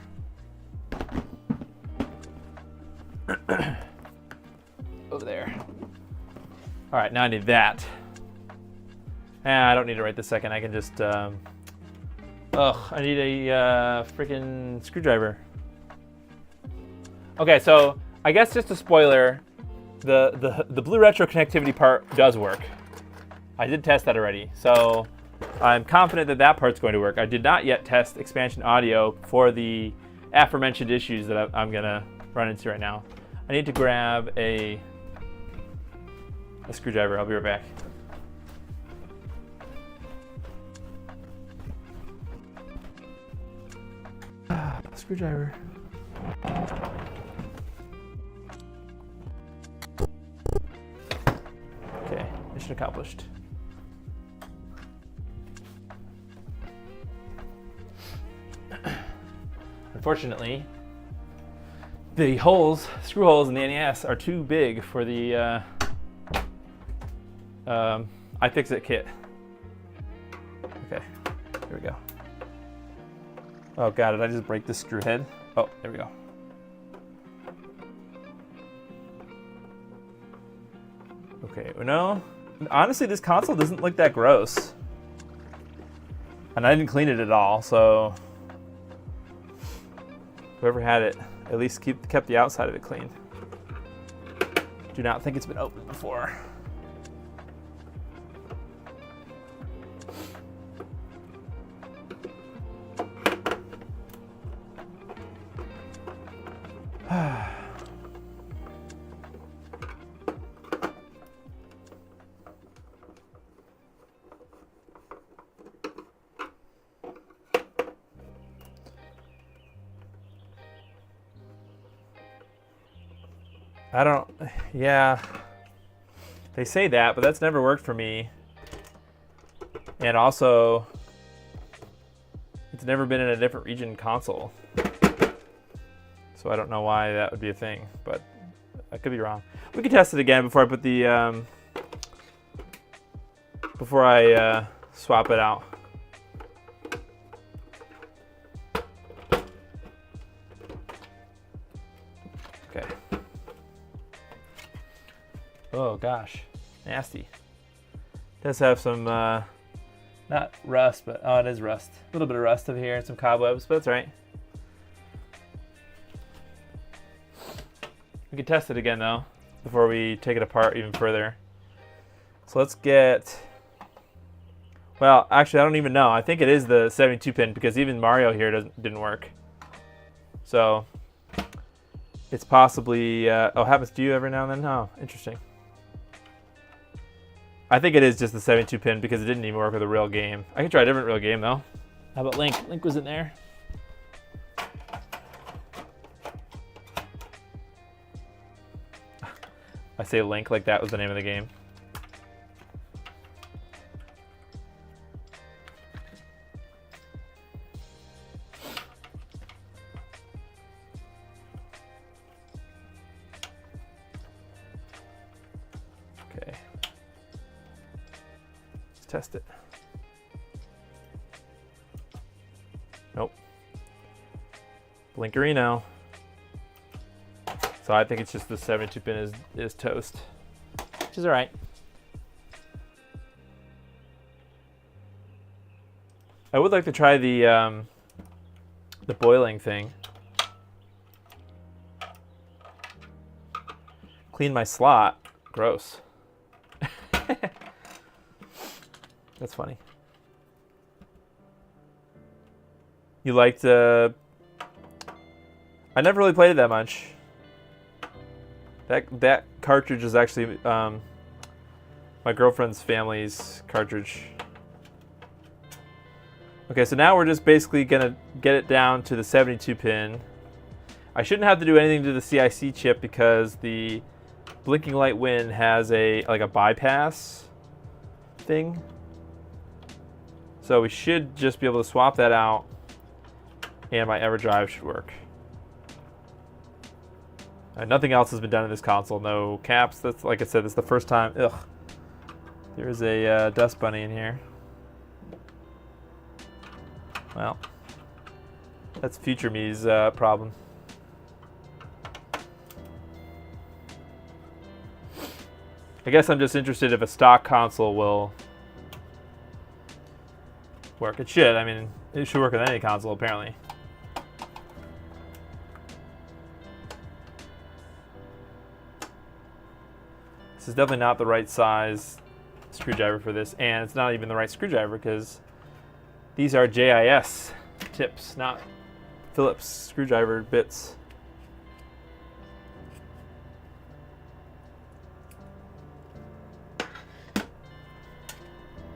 Over there. All right, now I need that. I don't need it right this second. I can just, I need a freaking screwdriver. Okay, so I guess just a spoiler, the BlueRetro connectivity part does work. I did test that already, so I'm confident that that part's going to work. I did not yet test expansion audio for the aforementioned issues that I'm gonna run into right now. I need to grab a screwdriver. I'll be right back. Screwdriver. Okay, mission accomplished. Unfortunately, the screw holes in the NES are too big for the iFixit kit. Okay, here we go. Oh God, did I just break this screw head? Oh, there we go. Okay, no, honestly, this console doesn't look that gross. And I didn't clean it at all, so whoever had it, at least kept the outside of it clean. Do not think it's been opened before. Yeah, they say that, but that's never worked for me. And also, it's never been in a different region console. So I don't know why that would be a thing, but I could be wrong. We could test it again before I put the, swap it out. Okay. Oh gosh, nasty. Does have some, not rust, but oh, it is rust. A little bit of rust over here and some cobwebs, but that's all right. We can test it again though, before we take it apart even further. So let's get, well, actually I don't even know. I think it is the 72 pin because even Mario here didn't work. So it's possibly, oh, happens to you every now and then? Oh, interesting. I think it is just the 72 pin because it didn't even work with a real game. I can try a different real game though. How about Link? Link was in there. I say Link like that was the name of the game. Okay. Let's test it. Nope. Blinkerino. So I think it's just the 72 pin is toast, which is all right. I would like to try the boiling thing. Clean my slot. Gross. That's funny. You liked I never really played it that much. That cartridge is actually my girlfriend's family's cartridge. Okay, so now we're just basically gonna get it down to the 72 pin. I shouldn't have to do anything to the CIC chip because the blinking light win has like a bypass thing. So we should just be able to swap that out and my Everdrive should work. Nothing else has been done in this console. No caps. That's, like I said, this is the first time. Ugh. There's a dust bunny in here. Well, that's future me's problem. I guess I'm just interested if a stock console will work. It should. I mean, it should work with any console, apparently. This is definitely not the right size screwdriver for this, and it's not even the right screwdriver because these are JIS tips, not Phillips screwdriver bits.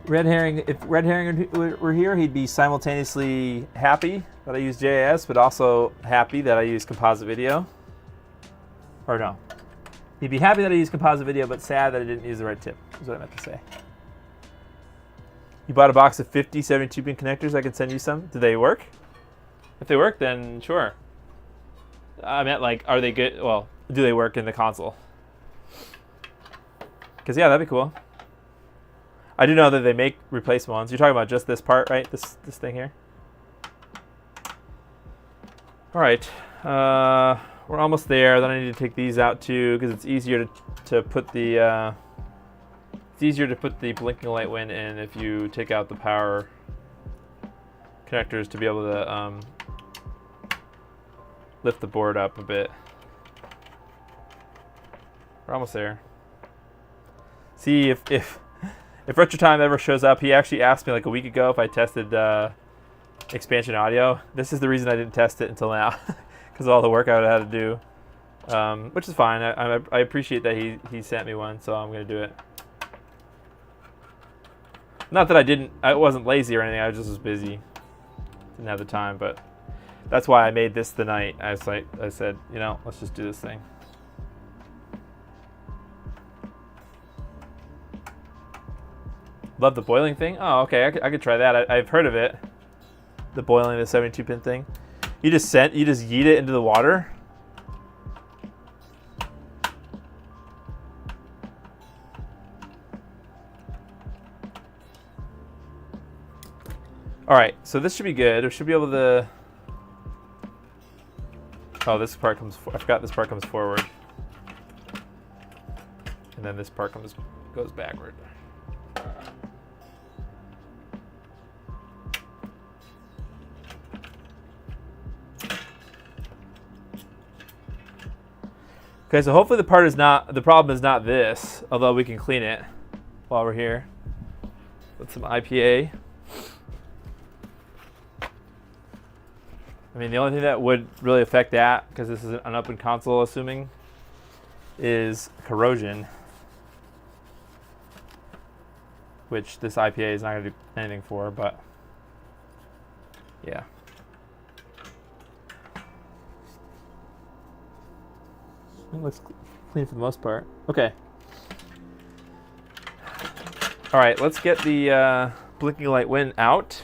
Red Herring, if Red Herring were here, he'd be simultaneously happy that I use JIS, but also happy that I use composite video. Or no. He'd be happy that I use composite video, but sad that I didn't use the right tip, is what I meant to say. You bought a box of 50 72-pin connectors. I can send you some. Do they work? If they work, then sure. I meant, like, are they good? Well, do they work in the console? Because, yeah, that'd be cool. I do know that they make replacement ones. You're talking about just this part, right? This thing here? All right. We're almost there. Then I need to take these out, too, because it's easier to put the... It's easier to put the blinking light win in if you take out the power connectors to be able to lift the board up a bit. We're almost there. See, if RetroTime ever shows up, he actually asked me like a week ago if I tested expansion audio. This is the reason I didn't test it until now, because of all the work I would have had to do, which is fine. I appreciate that he sent me one, so I'm going to do it. Not that I wasn't lazy or anything, I just was busy. Didn't have the time, but that's why I made this the night. I said, you know, let's just do this thing. Love the boiling thing? Oh, okay, I could try that. I've heard of it. The boiling, the 72-pin thing. You just yeet it into the water? All right, so this should be good. We should be able to... Oh, this part comes... I forgot this part comes forward. And then this part goes backward. Okay, so hopefully the problem is not this, although we can clean it while we're here with some IPA. I mean, the only thing that would really affect that, because this is an open console, assuming, is corrosion, which this IPA is not going to do anything for, but yeah. It looks clean for the most part. Okay. All right, let's get the blinking light win out.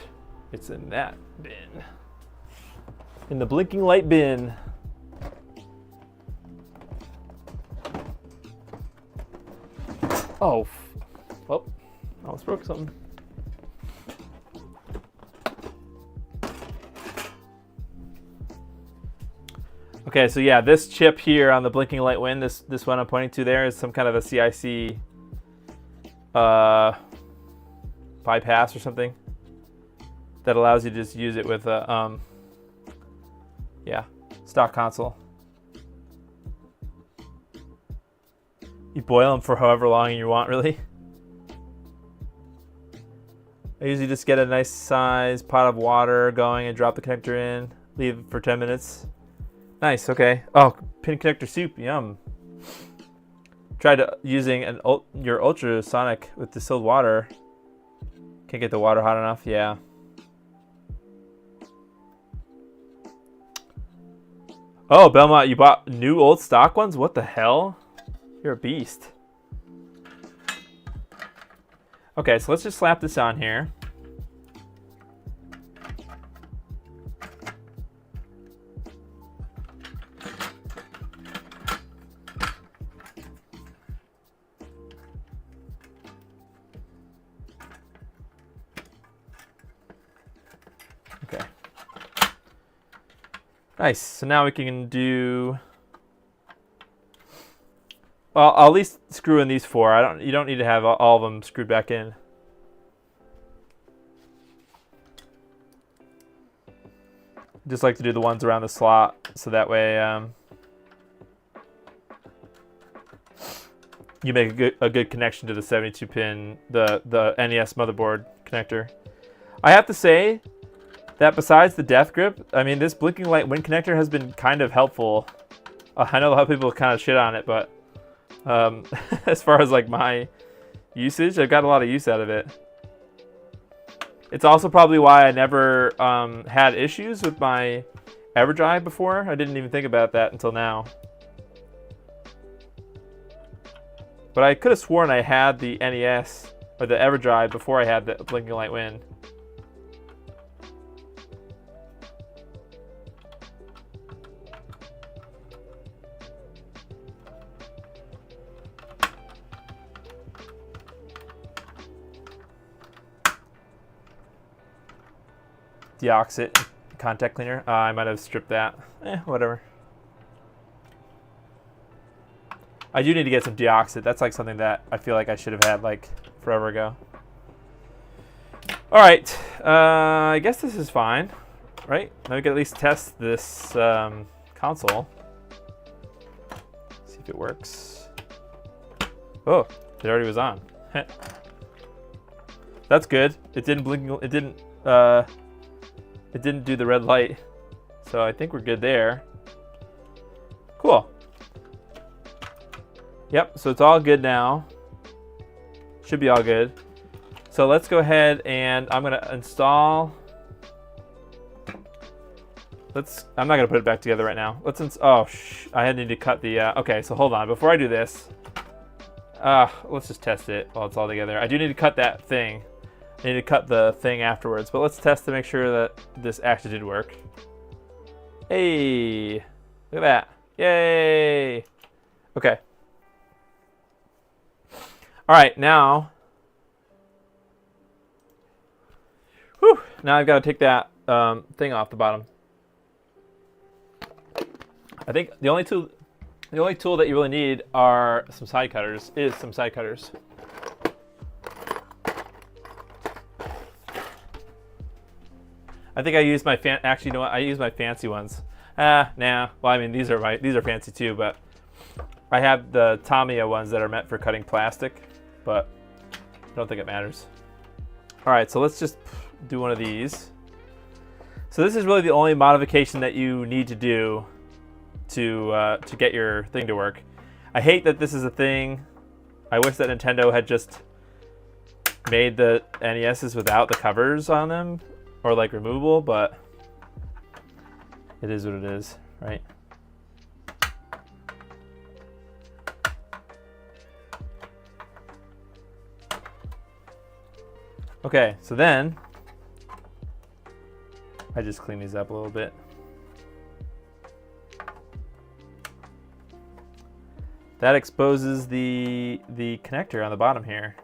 It's in that bin. In the blinking light bin. Oh, well, I almost broke something. Okay, so yeah, this chip here on the blinking light win, this one I'm pointing to there is some kind of a CIC bypass or something that allows you to just use it with a stock console. You boil them for however long you want, really. I usually just get a nice size pot of water going and drop the connector in, leave it for 10 minutes. Nice, okay. Oh, pin connector soup, yum. Tried using your ultrasonic with distilled water. Can't get the water hot enough, yeah. Oh, Belmont, you bought new old stock ones? What the hell? You're a beast. Okay, so let's just slap this on here. Okay. Nice. So now we can do. Well, I'll at least screw in these 4. You don't need to have all of them screwed back in. Just like to do the ones around the slot, so that way you make a good connection to the 72-pin, the NES motherboard connector. I have to say that besides the death grip, I mean, this blinking light win connector has been kind of helpful. I know a lot of people kind of shit on it, but as far as like my usage, I've got a lot of use out of it. It's also probably why I never had issues with my Everdrive before. I didn't even think about that until now. But I could have sworn I had the NES or the Everdrive before I had the blinking light win. Deoxit contact cleaner. I might have stripped that. Whatever. I do need to get some deoxit. That's like something that I feel like I should have had like forever ago. All right. I guess this is fine, right? Now we can at least test this console. See if it works. Oh, it already was on. That's good. It didn't blink. It didn't do the red light, so I think we're good there. Cool. Yep, so it's all good now. Should be all good. So let's go ahead and I'm gonna install. I'm not gonna put it back together right now. I need to cut the. Okay, so hold on. Before I do this, let's just test it while it's all together. I do need to cut that thing. I need to cut the thing afterwards, but let's test to make sure that this actually did work. Hey, look at that. Yay. Okay. All right, now. Whew, now I've got to take that thing off the bottom. I think the only tool that you really need are some side cutters. I think I use my actually, you know what? I use my fancy ones. Nah. Well, I mean, these are fancy too, but I have the Tamiya ones that are meant for cutting plastic, but I don't think it matters. All right, so let's just do one of these. So this is really the only modification that you need to do to get your thing to work. I hate that this is a thing. I wish that Nintendo had just made the NESs without the covers on them. Or like removable, but it is what it is, right? Okay, so then I just clean these up a little bit. That exposes the connector on the bottom here.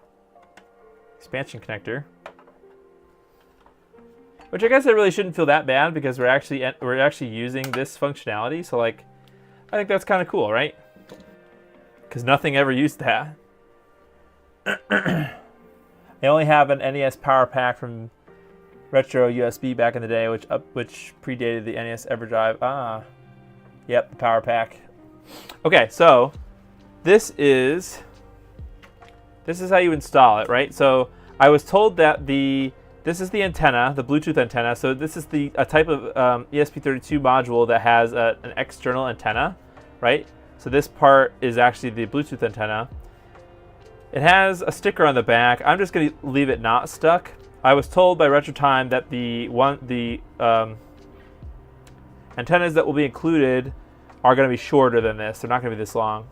Expansion connector. Which I guess it really shouldn't feel that bad because we're actually using this functionality. So like, I think that's kind of cool, right? Because nothing ever used that. I only have an NES power pack from Retro USB back in the day, which predated the NES Everdrive. Yep, the power pack. Okay, so this is how you install it, right? So I was told that the this is the antenna, the Bluetooth antenna. So this is a type of ESP32 module that has an external antenna, right? So this part is actually the Bluetooth antenna. It has a sticker on the back. I'm just going to leave it not stuck. I was told by RetroTime that the antennas that will be included are going to be shorter than this. They're not going to be this long.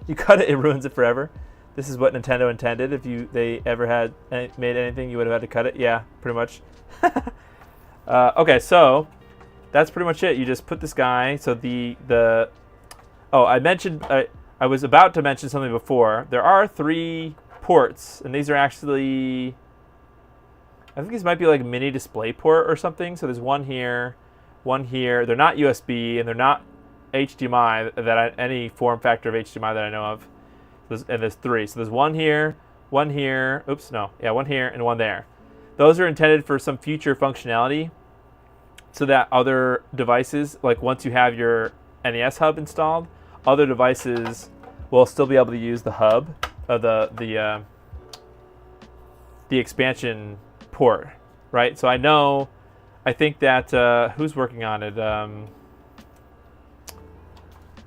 You cut it, it ruins it forever. This is what Nintendo intended. If they ever had made anything, you would have had to cut it. Yeah, pretty much. Okay, so that's pretty much it. You just put this guy. So oh, I was about to mention something before. There are 3 ports, and these are actually, I think these might be like a mini display port or something. So there's one here, one here. They're not USB, and they're not HDMI, any form factor of HDMI that I know of. And there's 3. So there's one here, oops, no, yeah, one here and one there. Those are intended for some future functionality so that other devices, like once you have your NES Hub installed, other devices will still be able to use the hub, the expansion port, right? So I think that, who's working on it?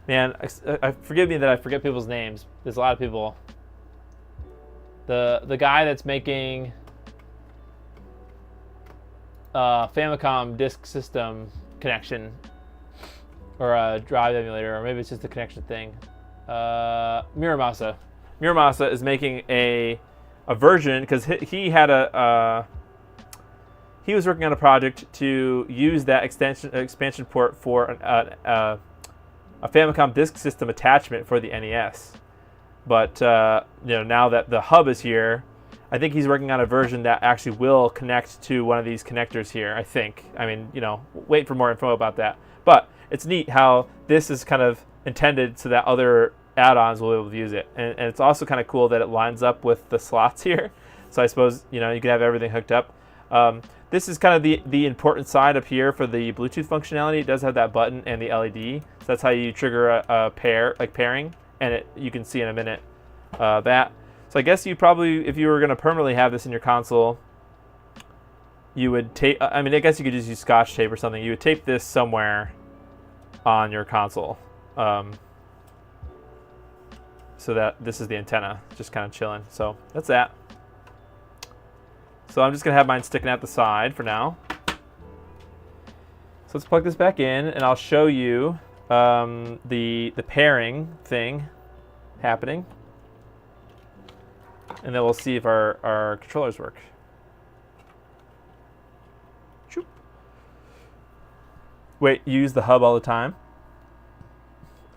Man, forgive me that I forget people's names. There's a lot of people. The guy that's making Famicom disk system connection, or a drive emulator, or maybe it's just a connection thing. Muramasa. Muramasa is making a version because he had he was working on a project to use that expansion port for a Famicom disk system attachment for the NES. But now that the hub is here, I think he's working on a version that actually will connect to one of these connectors here, I think. I mean, wait for more info about that. But it's neat how this is kind of intended so that other add-ons will be able to use it. And it's also kind of cool that it lines up with the slots here. So I suppose, you can have everything hooked up. This is kind of the important side up here for the Bluetooth functionality. It does have that button and the LED. So that's how you trigger a pair, like pairing. And you can see in a minute that. So I guess you probably, if you were going to permanently have this in your console, you would tape, I guess you could just use Scotch tape or something. You would tape this somewhere on your console. So that this is the antenna, just kind of chilling. So that's that. So I'm just going to have mine sticking out the side for now. So let's plug this back in, and I'll show you the pairing thing happening. And then we'll see if our controllers work. Shoop. Wait, you use the hub all the time?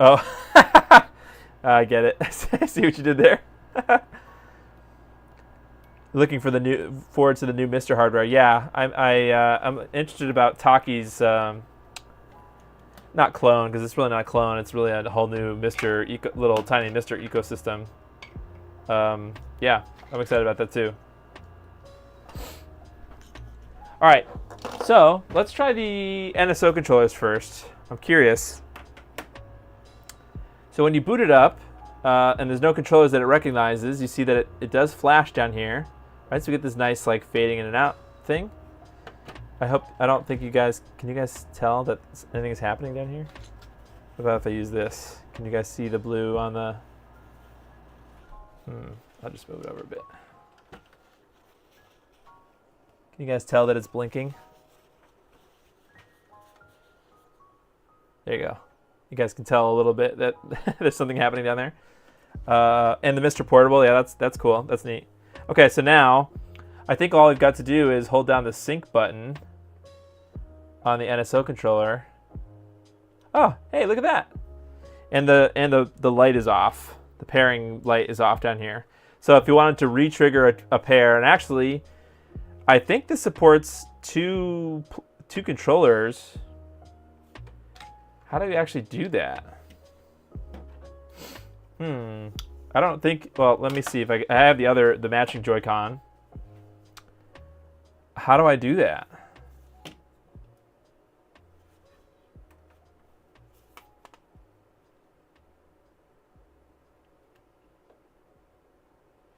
Oh, I get it. I see what you did there. Looking for forward to the new Mr. Hardware. Yeah, I'm interested about Taki's not clone, because it's really not a clone. It's really a whole new little tiny Mr. ecosystem. Yeah, I'm excited about that too. All right, so let's try the NSO controllers first. I'm curious. So when you boot it up, and there's no controllers that it recognizes, you see that it does flash down here. Right, so we get this nice like fading in and out thing. I don't think can you guys tell that anything is happening down here? What about if I use this? Can you guys see the blue on the, I'll just move it over a bit. Can you guys tell that it's blinking? There you go. You guys can tell a little bit that there's something happening down there. And the Mr. Portable, yeah, that's cool. That's neat. Okay, so now I think all we've got to do is hold down the sync button on the NSO controller. Oh, hey, look at that. And the light is off. The pairing light is off down here. So if you wanted to re-trigger a pair, and actually, I think this supports two controllers. How do we actually do that? I don't think, well, let me see if I have the matching Joy-Con. How do I do that?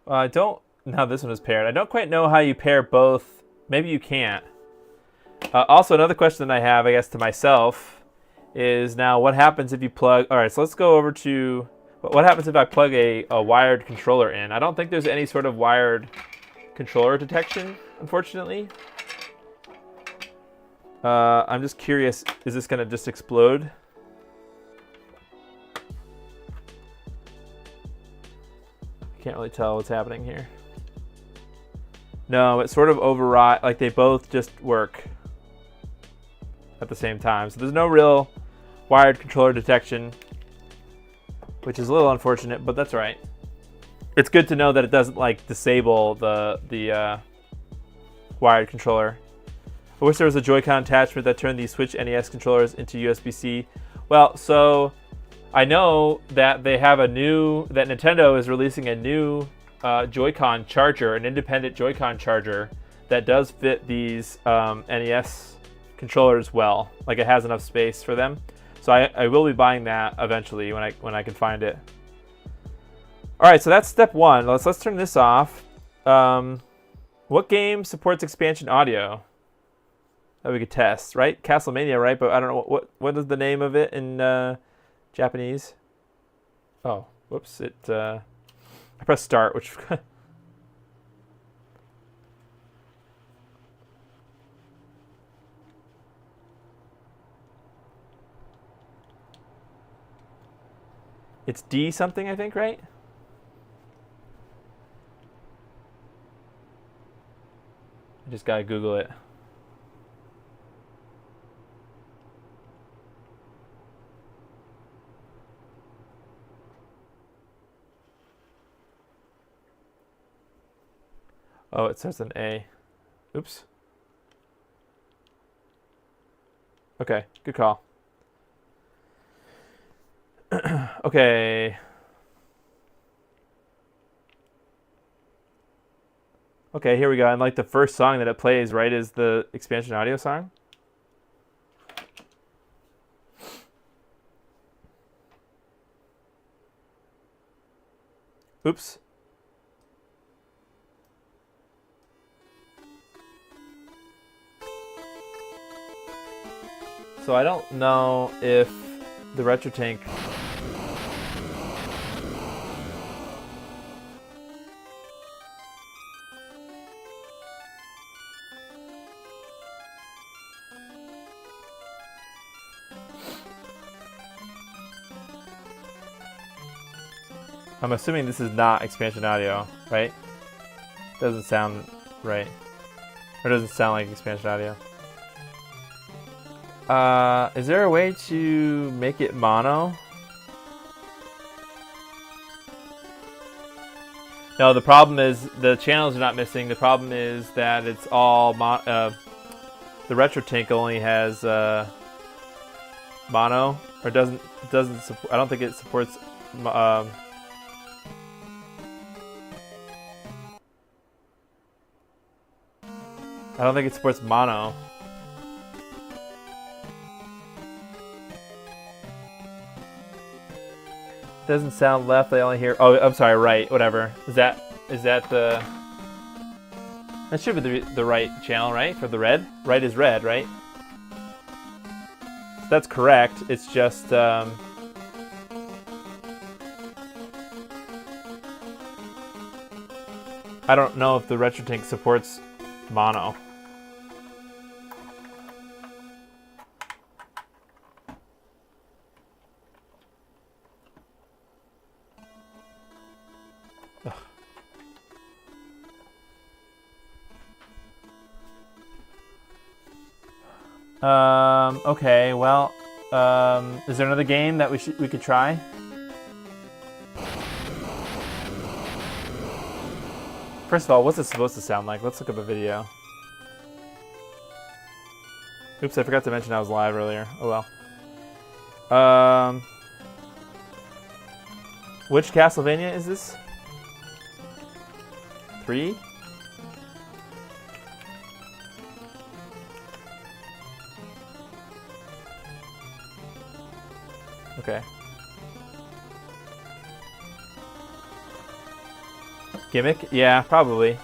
Well, I don't, now this one is paired. I don't quite know how you pair both maybe you can't. Also, another question that I have, I guess, to myself is now what happens if you plug... All right, so let's go over to... What happens if I plug a wired controller in? I don't think there's any sort of wired controller detection, unfortunately. I'm just curious, is this going to just explode? Can't really tell what's happening here. No, it sort of override, like they both just work at the same time. So there's no real wired controller detection, which is a little unfortunate, but that's all right. It's good to know that it doesn't like disable the wired controller. I wish there was a Joy-Con attachment that turned these Switch NES controllers into USB-C. Well, so I know that they have that Nintendo is releasing a new Joy-Con charger, an independent Joy-Con charger that does fit these NES controllers well. Like it has enough space for them. So I will be buying that eventually when I can find it. All right, so that's step one. Let's turn this off. What game supports expansion audio? That we could test, right? Castlevania, right? But I don't know what is the name of it in Japanese. Oh, whoops! I pressed start, which. It's D something, I think, right? I just gotta Google it. Oh, it says an A. Oops. Okay, good call. Okay. Okay, here we go. And like the first song that it plays, right, is the expansion audio song. Oops. So I don't know if the RetroTank... I'm assuming this is not expansion audio, right? Doesn't sound right. Or doesn't sound like expansion audio. Is there a way to make it mono? No, the problem is the channels are not missing. The problem is that it's all the RetroTank only has mono, or doesn't support. I don't think it supports. I don't think it supports mono. Doesn't sound left. I only hear. Oh, I'm sorry. Right. Whatever. Is that the? That should be the right channel, right? For the red. Right is red, right? So that's correct. It's just. I don't know if the RetroTank supports mono. Okay, well, is there another game that we could try? First of all, what's it supposed to sound like? Let's look up a video. Oops, I forgot to mention I was live earlier. Oh well. Which Castlevania is this? 3? Okay. Gimmick? Yeah, probably.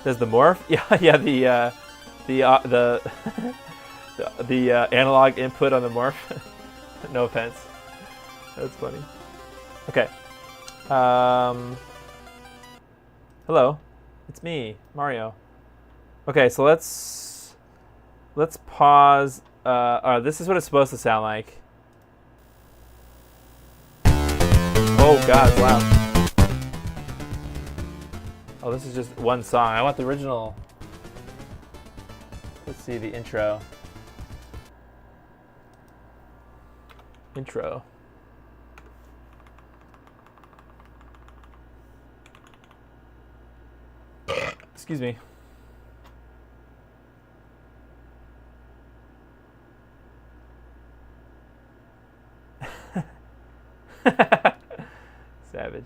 Does the morph? Yeah, yeah. The analog input on the morph. No offense. That's funny. Okay. Hello, it's me, Mario. Okay, so let's pause. This is what it's supposed to sound like. Oh God, it's loud. Oh, this is just one song. I want the original. Let's see the intro. Intro. Excuse me. Savage.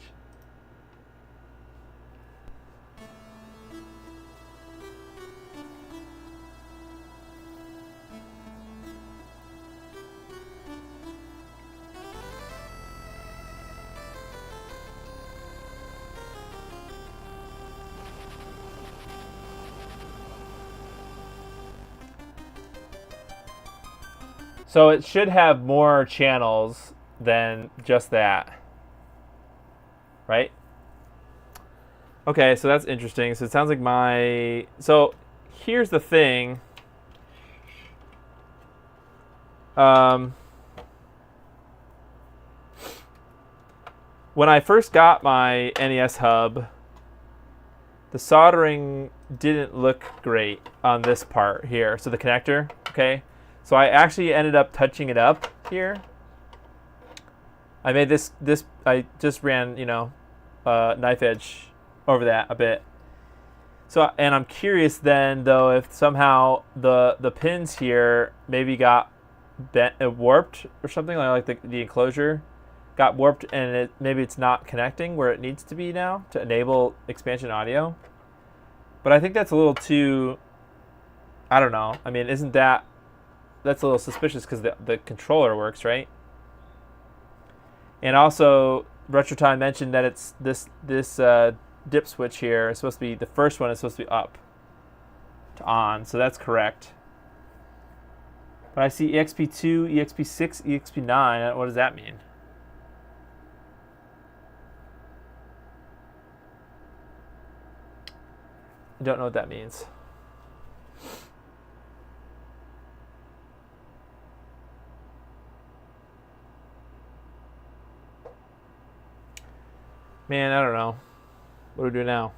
So it should have more channels than just that, right? Okay, so that's interesting. So it sounds like my... So here's the thing. When I first got my NES Hub, the soldering didn't look great on this part here. So the connector, okay? So I actually ended up touching it up here. I made this I just ran, you know, knife edge over that a bit. So, and I'm curious then though if somehow the pins here maybe got bent, warped or something, like the enclosure got warped and maybe it's not connecting where it needs to be now to enable expansion audio. But I think that's a little too, I don't know. I mean, isn't that... That's a little suspicious because the controller works, right? And also, RetroTime mentioned that it's this dip switch here is supposed to be, the first one is supposed to be up to on, so that's correct. But I see EXP2, EXP6, EXP9. What does that mean? I don't know what that means. Man, I don't know. What do we do now?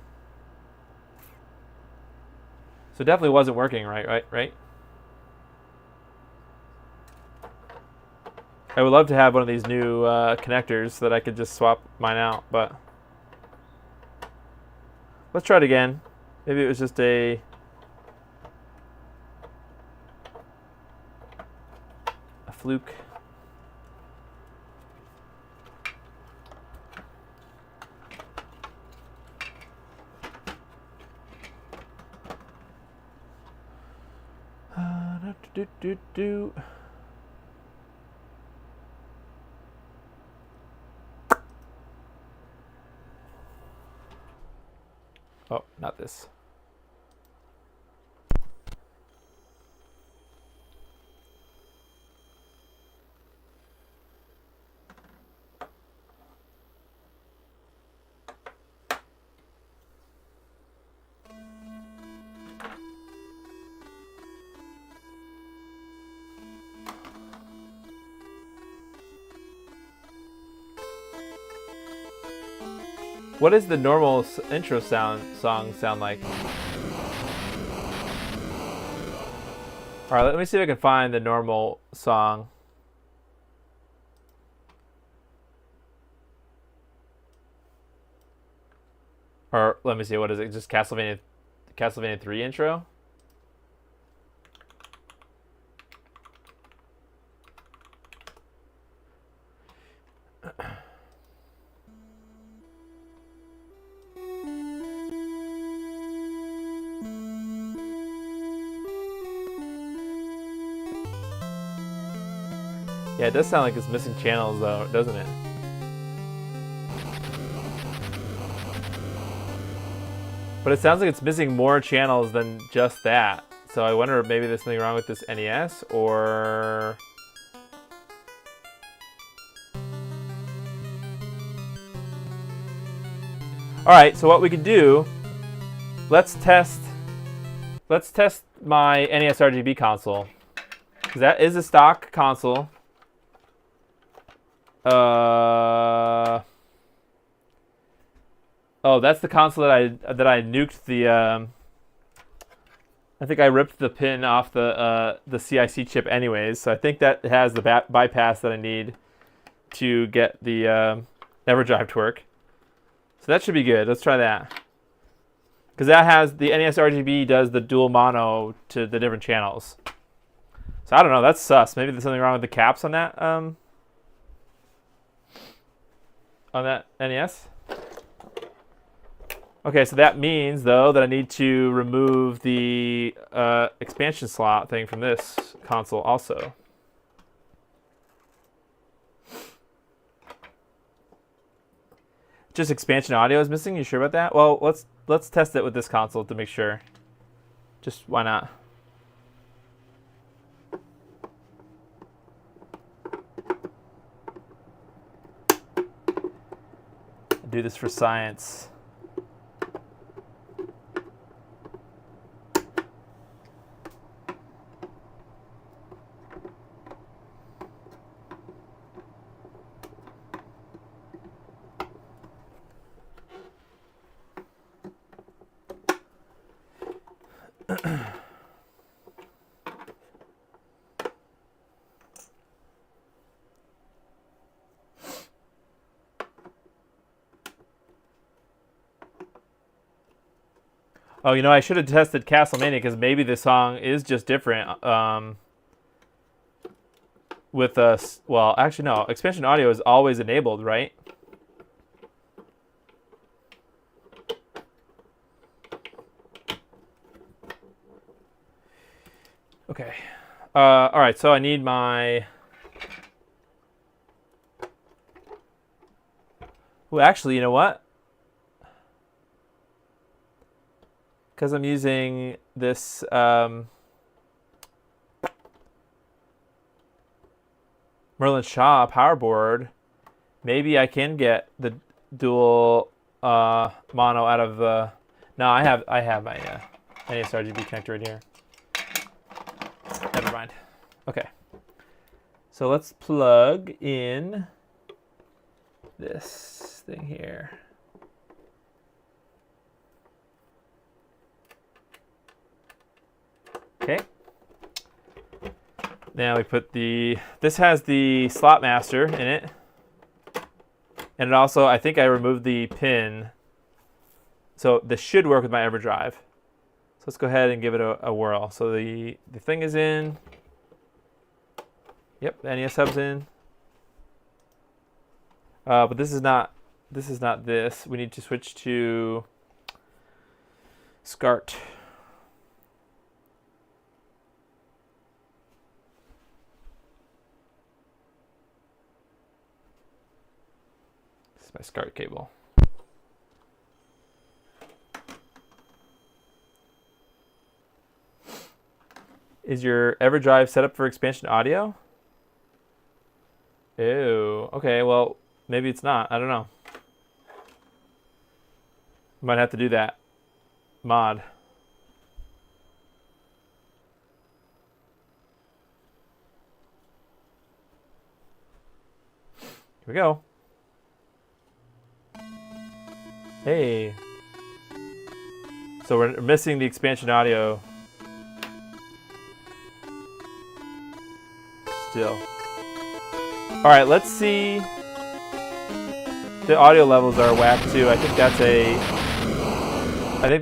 So it definitely wasn't working, right? I would love to have one of these new connectors so that I could just swap mine out, but let's try it again. Maybe it was just a fluke. Oh, not this. What does the normal intro song sound like? All right, let me see if I can find the normal song. Or let me see, what is it? Just Castlevania 3 intro? Yeah, it does sound like it's missing channels though, doesn't it? But it sounds like it's missing more channels than just that. So I wonder if maybe there's something wrong with this NES, or... Alright, so what we can do, let's test my NES RGB console. Because that is a stock console. Oh, that's the console that I nuked the. I think I ripped the pin off the CIC chip, anyways. So I think that has the bypass that I need to get the Everdrive to work. So that should be good. Let's try that. Because that has the NES RGB does the dual mono to the different channels. So I don't know. That's sus. Maybe there's something wrong with the caps on that. On that NES. Okay, so that means, though, that I need to remove the expansion slot thing from this console also. Just expansion audio is missing? You sure about that? Well, let's test it with this console to make sure. Just why not? Do this for science. Oh, you know, I should have tested Castlemania because maybe the song is just different. With us, well, actually no, expansion audio is always enabled, right? Okay. All right, so I need my... Well, actually, you know what? Because I'm using this Merlin Shaw power board, maybe I can get the dual mono out of the... No, I have my NES RGB connector right here. Never mind. Okay. So let's plug in this thing here. Okay. Now we put the... This has the slot master in it. And it also, I think I removed the pin. So this should work with my Everdrive. So let's go ahead and give it a whirl. So the thing is in. Yep, the NES Hub's in. But this is not this. We need to switch to SCART. This is my SCART cable. Is your Everdrive set up for expansion audio? Ew. Okay, well, maybe it's not. I don't know. Might have to do that mod. Here we go. Hey. So we're missing the expansion audio. Still. All right, let's see. The audio levels are whack too. I think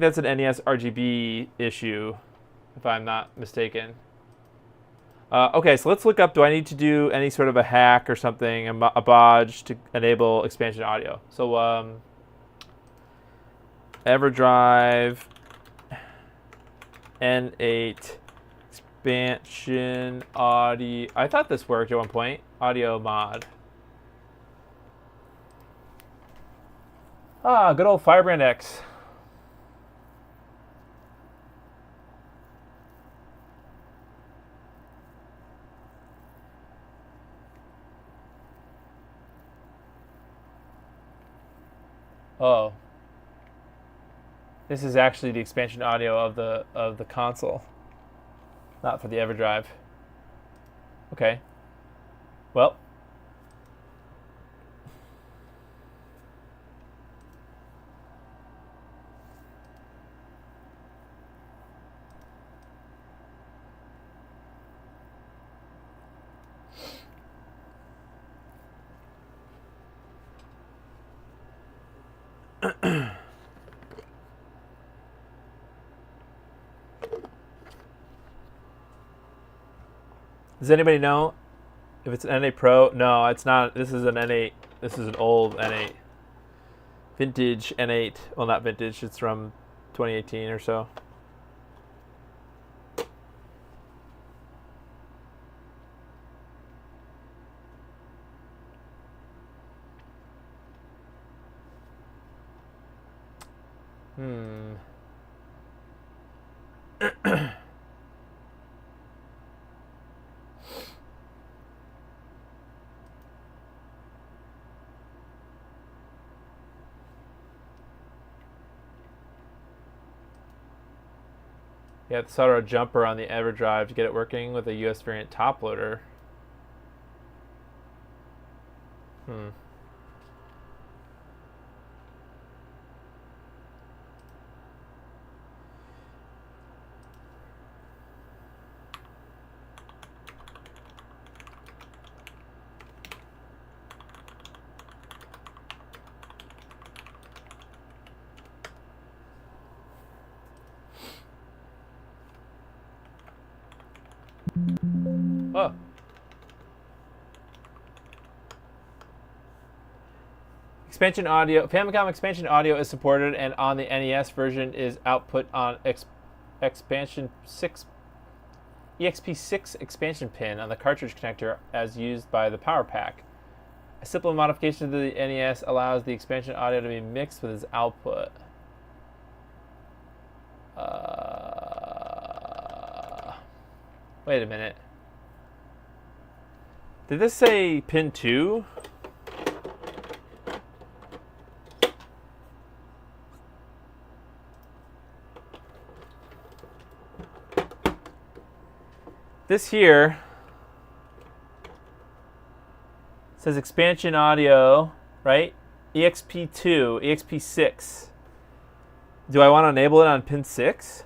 that's an NES RGB issue, if I'm not mistaken. Okay, so let's look up. Do I need to do any sort of a hack or something, a bodge to enable expansion audio? So Everdrive N8 expansion audio. I thought this worked at one point. Audio mod. Ah, good old Firebrand X. Oh. This is actually the expansion audio of the console, not for the Everdrive. Okay. Well. Does anybody know if it's an N8 Pro? No, it's not. This is an N8. This is an old N8. Vintage N8. Well, not vintage. It's from 2018 or so. Yeah, the solder a jumper on the Everdrive to get it working with a US variant top loader. Oh. Expansion audio. Famicom expansion audio is supported, and on the NES version is output on expansion 6 EXP6 expansion pin on the cartridge connector as used by the power pack. A simple modification to the NES allows the expansion audio to be mixed with its output. Wait a minute. Did this say pin 2? This here says expansion audio, right? EXP2, EXP6. Do I want to enable it on pin 6?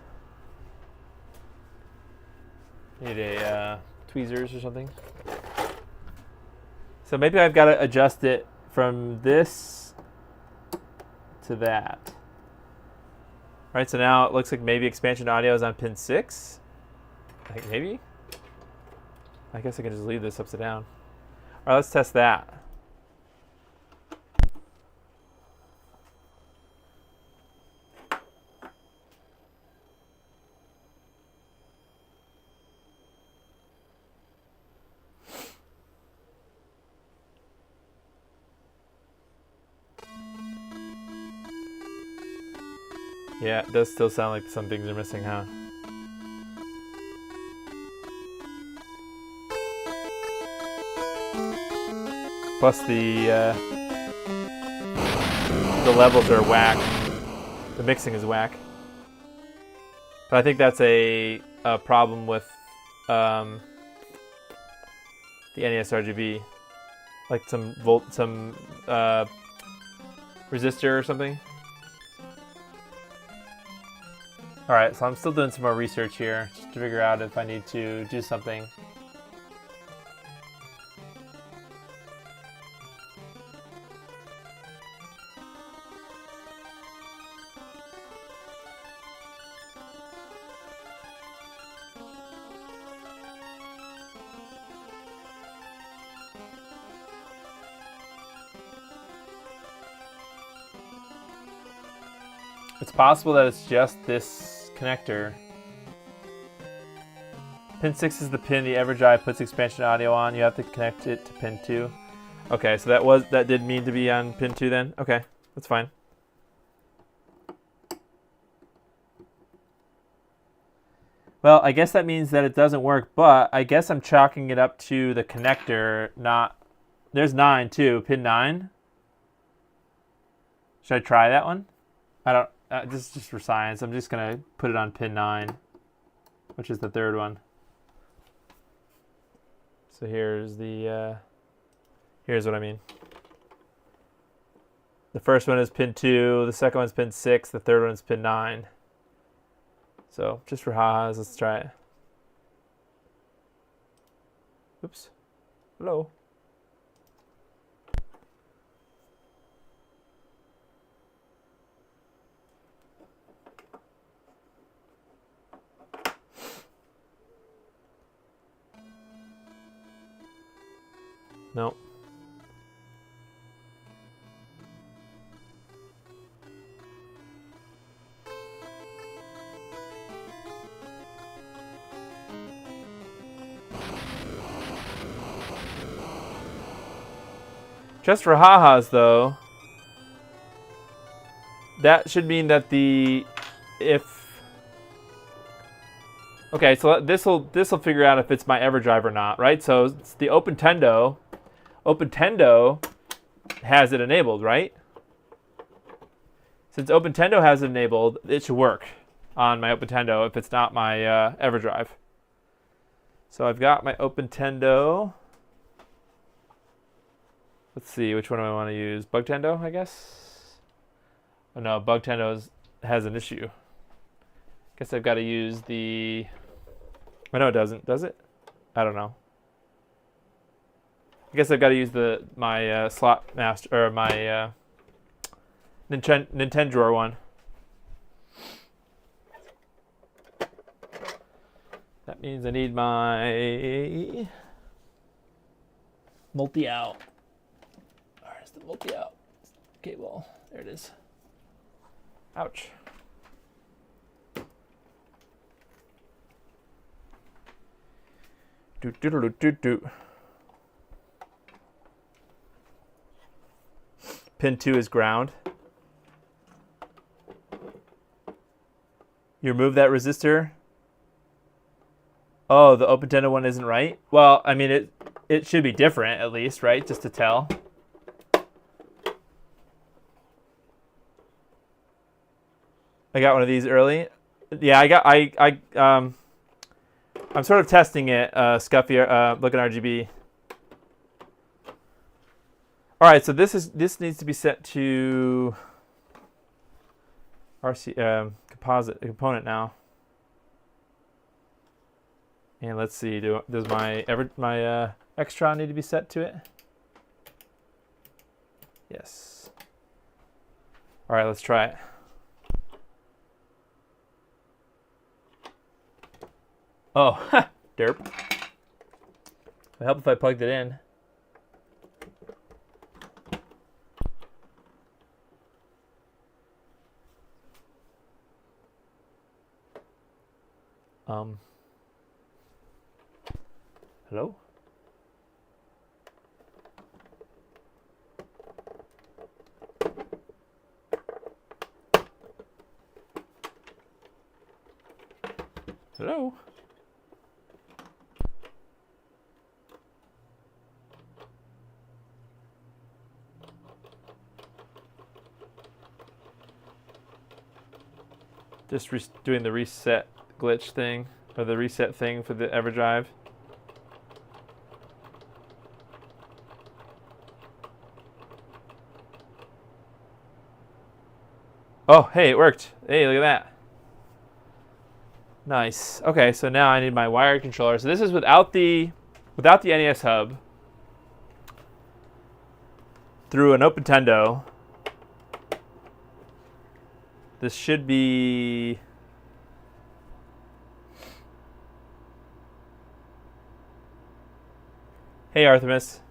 Need a tweezers or something. So maybe I've got to adjust it from this to that. All right, so now it looks like maybe expansion audio is on pin 6. I think maybe. I guess I can just leave this upside down. All right, let's test that. Yeah, it does still sound like some things are missing, huh? Plus the levels are whack. The mixing is whack. But I think that's a problem with the NES RGB, like some resistor or something. All right, so I'm still doing some more research here just to figure out if I need to do something. It's possible that it's just this connector. Pin 6 is the pin the Everdrive puts expansion audio on. You have to connect it to pin 2. Okay, so that did mean to be on pin 2 then? Okay, that's fine. Well, I guess that means that it doesn't work, but I guess I'm chalking it up to the connector, not... There's 9 too, pin 9. Should I try that one? I don't. This is just for science. I'm just gonna put it on pin 9, which is the third one. So here's the. Here's what I mean. The first one is pin 2. The second one's pin 6. The third one is pin 9. So just for ha-has, let's try it. Oops. Hello. No. Just for ha-has, though, that should mean that okay, so this'll figure out if it's my Everdrive or not, right? So it's the OpenTendo has it enabled, right? Since OpenTendo has it enabled, it should work on my OpenTendo if it's not my Everdrive. So I've got my OpenTendo. Let's see, which one do I want to use? BugTendo, I guess? Oh no, BugTendo has an issue. Guess I've got to use the... Oh no, it doesn't. Does it? I don't know. I guess I've got to use my slot master, or my Nintendo drawer one. That means I need my multi-out. Where's the multi-out cable? There it is. Ouch. Do. Pin 2 is ground. You remove that resistor. Oh, the OpenTendo one isn't right? Well, I mean, it should be different at least, right? Just to tell. I got one of these early. Yeah, I'm sort of testing it, Scuffy, looking RGB. All right, so this needs to be set to RC component now. And let's see, does my Extron need to be set to it? Yes. All right, let's try it. Oh, derp. It would help if I plugged it in. Hello? Hello? Just doing the reset glitch thing, or the reset thing for the Everdrive. Oh, hey, it worked. Hey, look at that. Nice. Okay, so now I need my wired controller. So this is without the NES Hub through an OpenTendo. This should be... Hey, Artemis.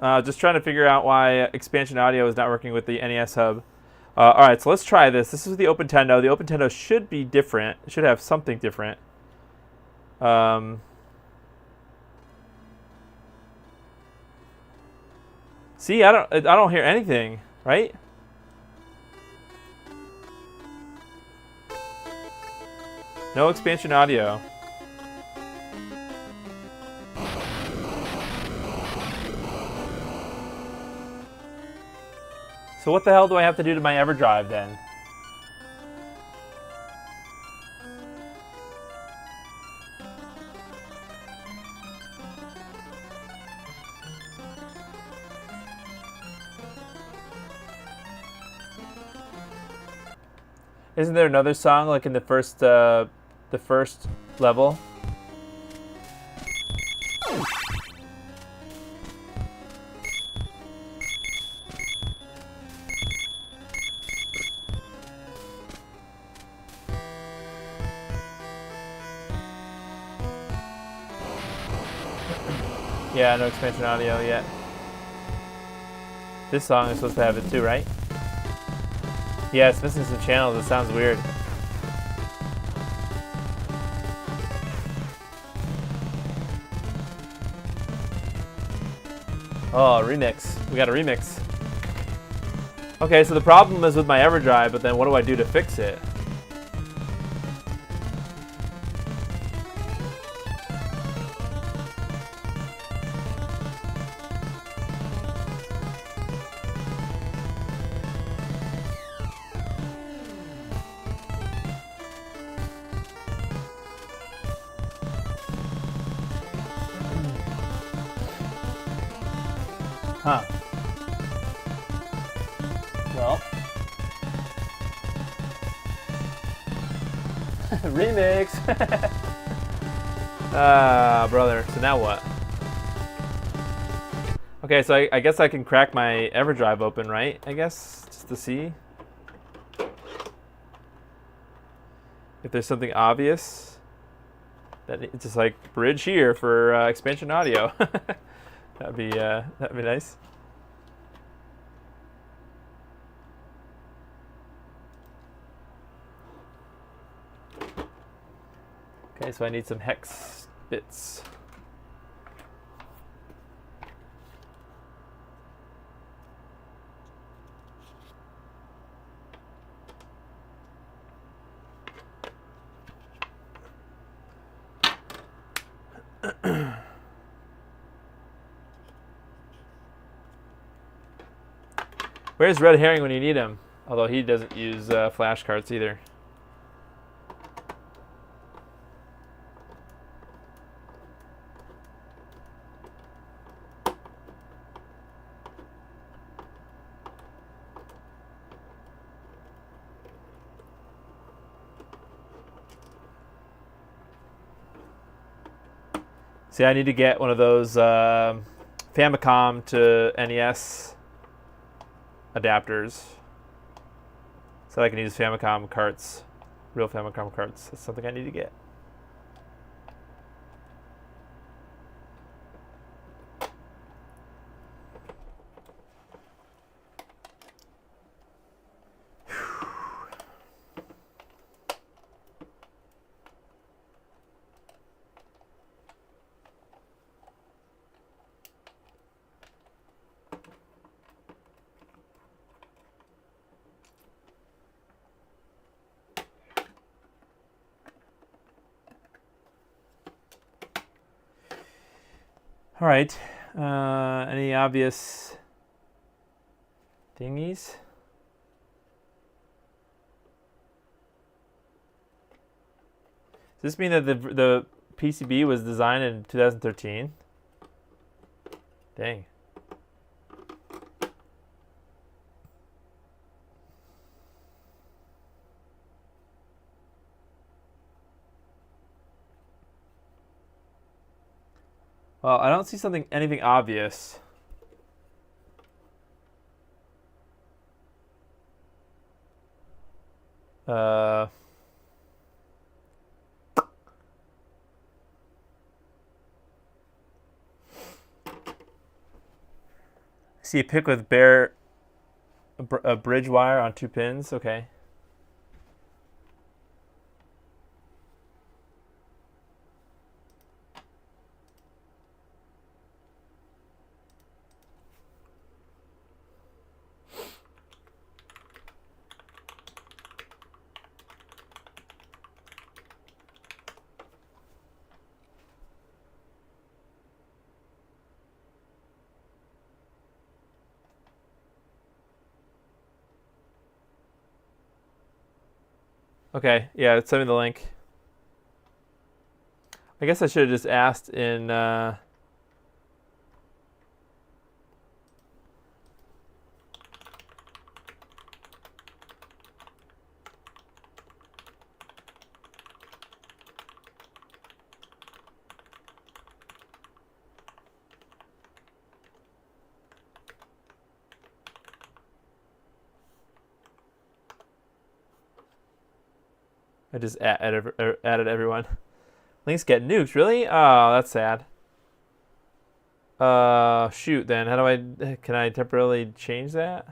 Just trying to figure out why expansion audio is not working with the NES Hub. All right, so let's try this. This is the OpenTendo. The OpenTendo should be different. It should have something different. See, I don't hear anything, right? No expansion audio. So what the hell do I have to do to my Everdrive then? Isn't there another song like in the first level? Yeah, no expansion audio yet. This song is supposed to have it too, right? Yeah, it's missing some channels. It sounds weird. Oh, remix. We got a remix. Okay, so the problem is with my Everdrive, but then what do I do to fix it? Huh. Well. Remix! Ah, brother. So now what? Okay, so I guess I can crack my Everdrive open, right? I guess, just to see if there's something obvious. That it's just like bridge here for expansion audio. That'd be nice. Okay, so I need some hex bits. Where's Red Herring when you need him? Although he doesn't use flash cards either. See, I need to get one of those Famicom to NES adapters so I can use Famicom carts, real Famicom carts. That's something I need to get. All right. Any obvious thingies? Does this mean that the PCB was designed in 2013? Dang. Well, I don't see anything obvious. See a pick with a bridge wire on 2 pins. Okay. Okay, yeah, send me the link. I guess I should have just asked in. I just added everyone. Links get nuked, really? Oh, that's sad. Shoot. Then how do I? Can I temporarily change that?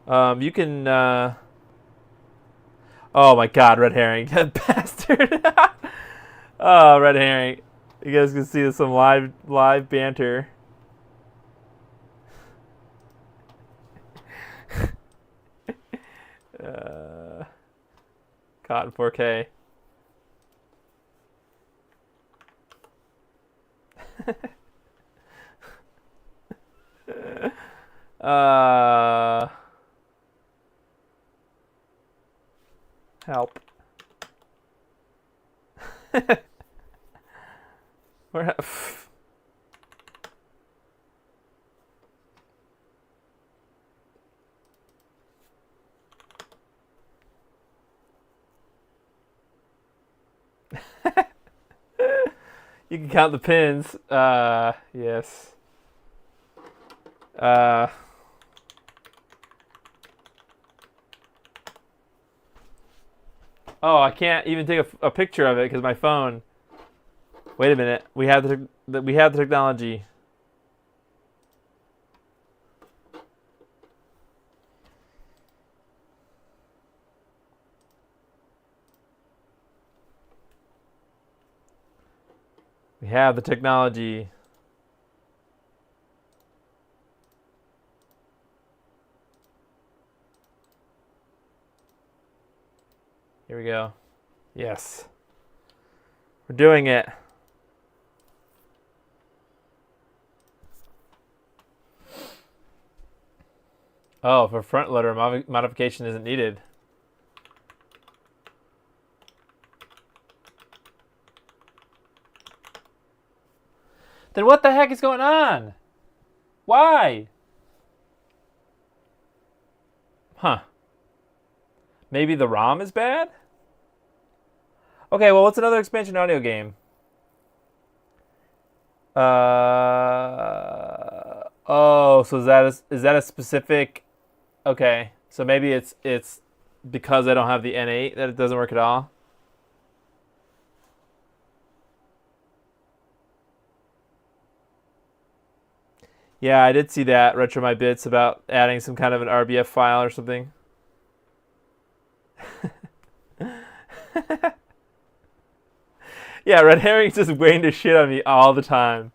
You can. Oh my God, red herring, that bastard! Oh, red herring. You guys can see some live banter. Caught in 4K. Help. Where? You can count the pins. Yes. Oh, I can't even take a picture of it because my phone. Wait a minute. We have the technology. We have the technology. Here we go. Yes. We're doing it. Oh, for front loader, modification isn't needed. Then what the heck is going on? Why? Huh. Maybe the ROM is bad? Okay, well, what's another expansion audio game? Oh, so is that a specific? Okay, so maybe it's because I don't have the N8 that it doesn't work at all. Yeah, I did see that Retro My Bits about adding some kind of an RBF file or something. Yeah, Red Herring's just waiting to shit on me all the time.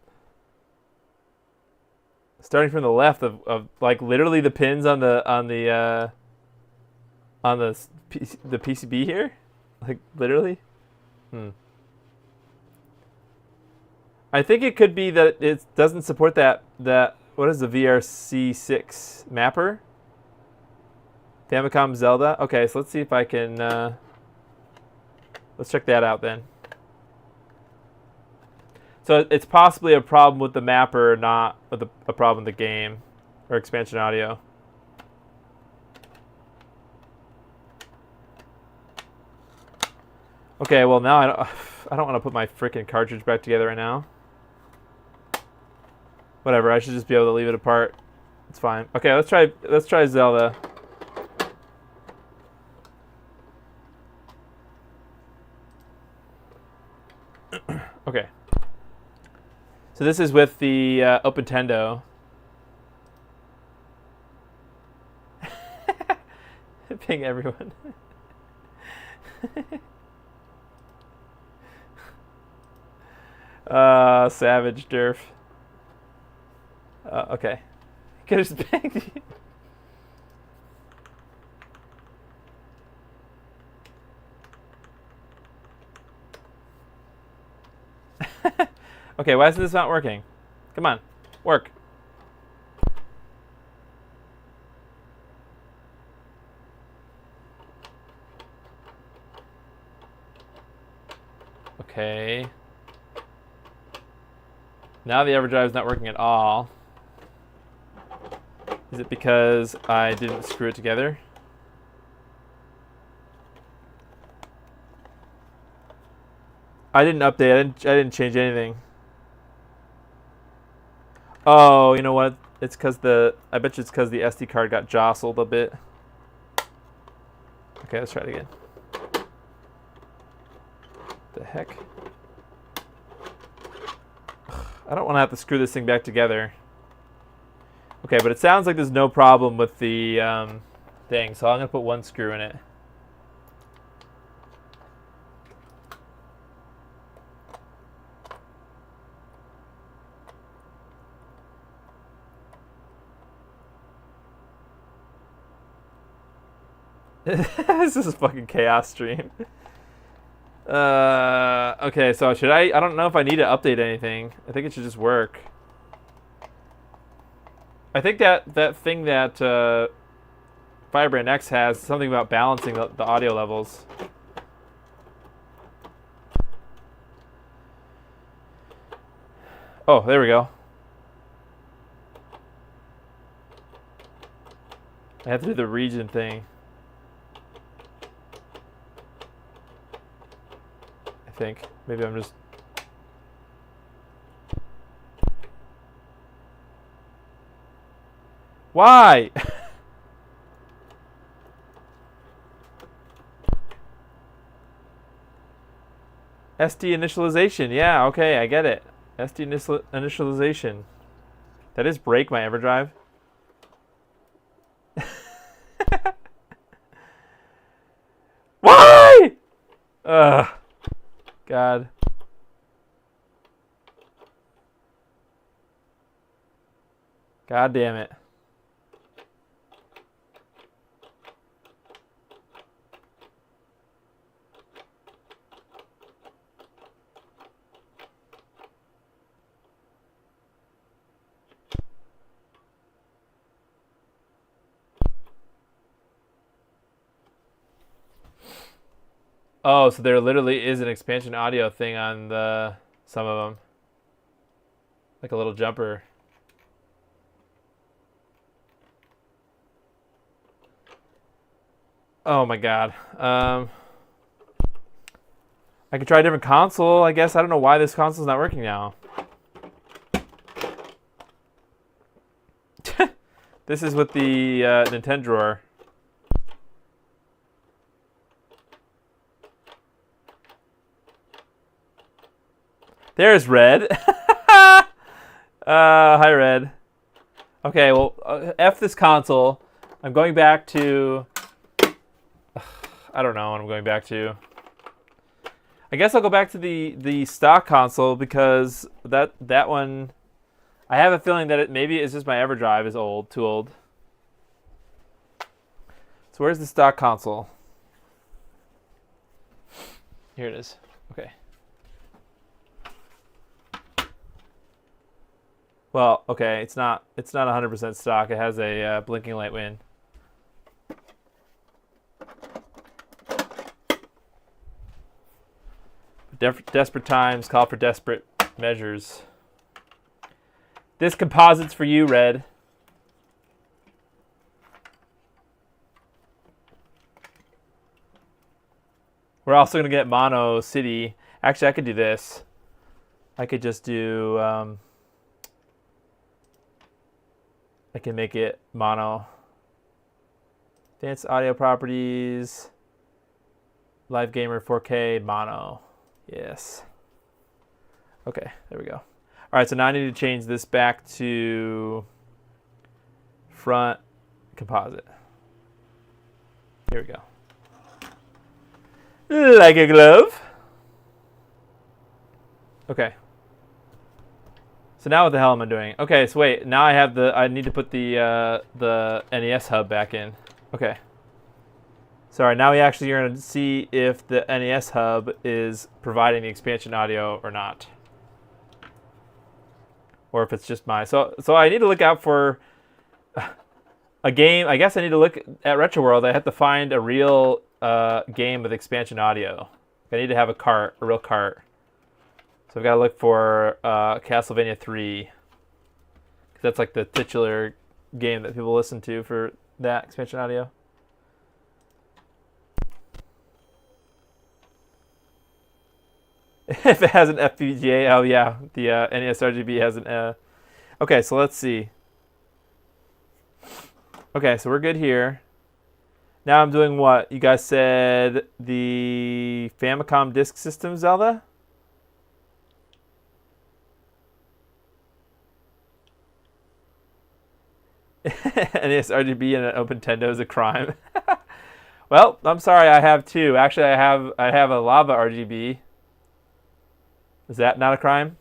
Starting from the left of like literally the pins on the PCB here, like literally. I think it could be that it doesn't support that what is the VRC6 mapper? Famicom Zelda. Okay, so let's see if I can. Let's check that out then. So it's possibly a problem with the mapper, not with a problem with the game or expansion audio. Okay, well now I don't want to put my freaking cartridge back together right now. Whatever, I should just be able to leave it apart. It's fine. Okay, let's try Zelda. Okay. So this is with the OpenTendo. Ping everyone. Savage Durf. Okay. Could have just pinged you. Okay, why is this not working? Come on, work. Okay. Now the Everdrive is not working at all. Is it because I didn't screw it together? I didn't update. I didn't change anything. Oh, you know what? It's because I bet you it's because the SD card got jostled a bit. Okay, let's try it again. The heck? I don't want to have to screw this thing back together. Okay, but it sounds like there's no problem with the thing, so I'm going to put one screw in it. This is a fucking chaos stream. Okay, so should I don't know if I need to update anything. I think it should just work. I think that thing that Firebrand X has something about balancing the audio levels. Oh, there we go. I have to do the region thing. I think. Maybe I'm just... Why? SD initialization. Yeah, okay, I get it. SD initialization. That is break my Everdrive. Why? Ugh. God. God damn it. Oh, so there literally is an expansion audio thing on some of them. Like a little jumper. Oh my god. I could try a different console, I guess. I don't know why this console's not working now. This is with the Nintendo drawer. There's Red. Hi, Red. Okay, well, F this console. I'm going back to... I don't know what I'm going back to. I guess I'll go back to the stock console because that one... I have a feeling that maybe it's just my Everdrive is old, too old. So where's the stock console? Here it is. Okay. Well, okay, it's not 100% stock. It has a blinking light win. Desperate times call for desperate measures. This composite's for you, Red. We're also gonna get Mono City. Actually, I could do this. I could just do. I can make it mono. Advanced audio properties. Live Gamer 4K mono. Yes. Okay, there we go. All right, so now I need to change this back to front composite. Here we go. Like a glove. Okay. So now what the hell am I doing? Okay, so wait. Now I need to put the NES Hub back in. Okay. Sorry. Now we actually are going to see if the NES Hub is providing the expansion audio or not. or if it's just my. So I need to look out for a game. I guess I need to look at Retro World. I have to find a real game with expansion audio. I need to have a real cart. So I've got to look for Castlevania 3. Because that's like the titular game that people listen to for that expansion audio. If it has an FPGA, oh yeah, the NES RGB has an. Okay, so let's see. Okay, so we're good here. Now I'm doing what? You guys said the Famicom Disk System Zelda? NES RGB and an Open Nintendo is a crime. Well, I'm sorry, I have two. Actually, I have a Lava RGB. Is that not a crime?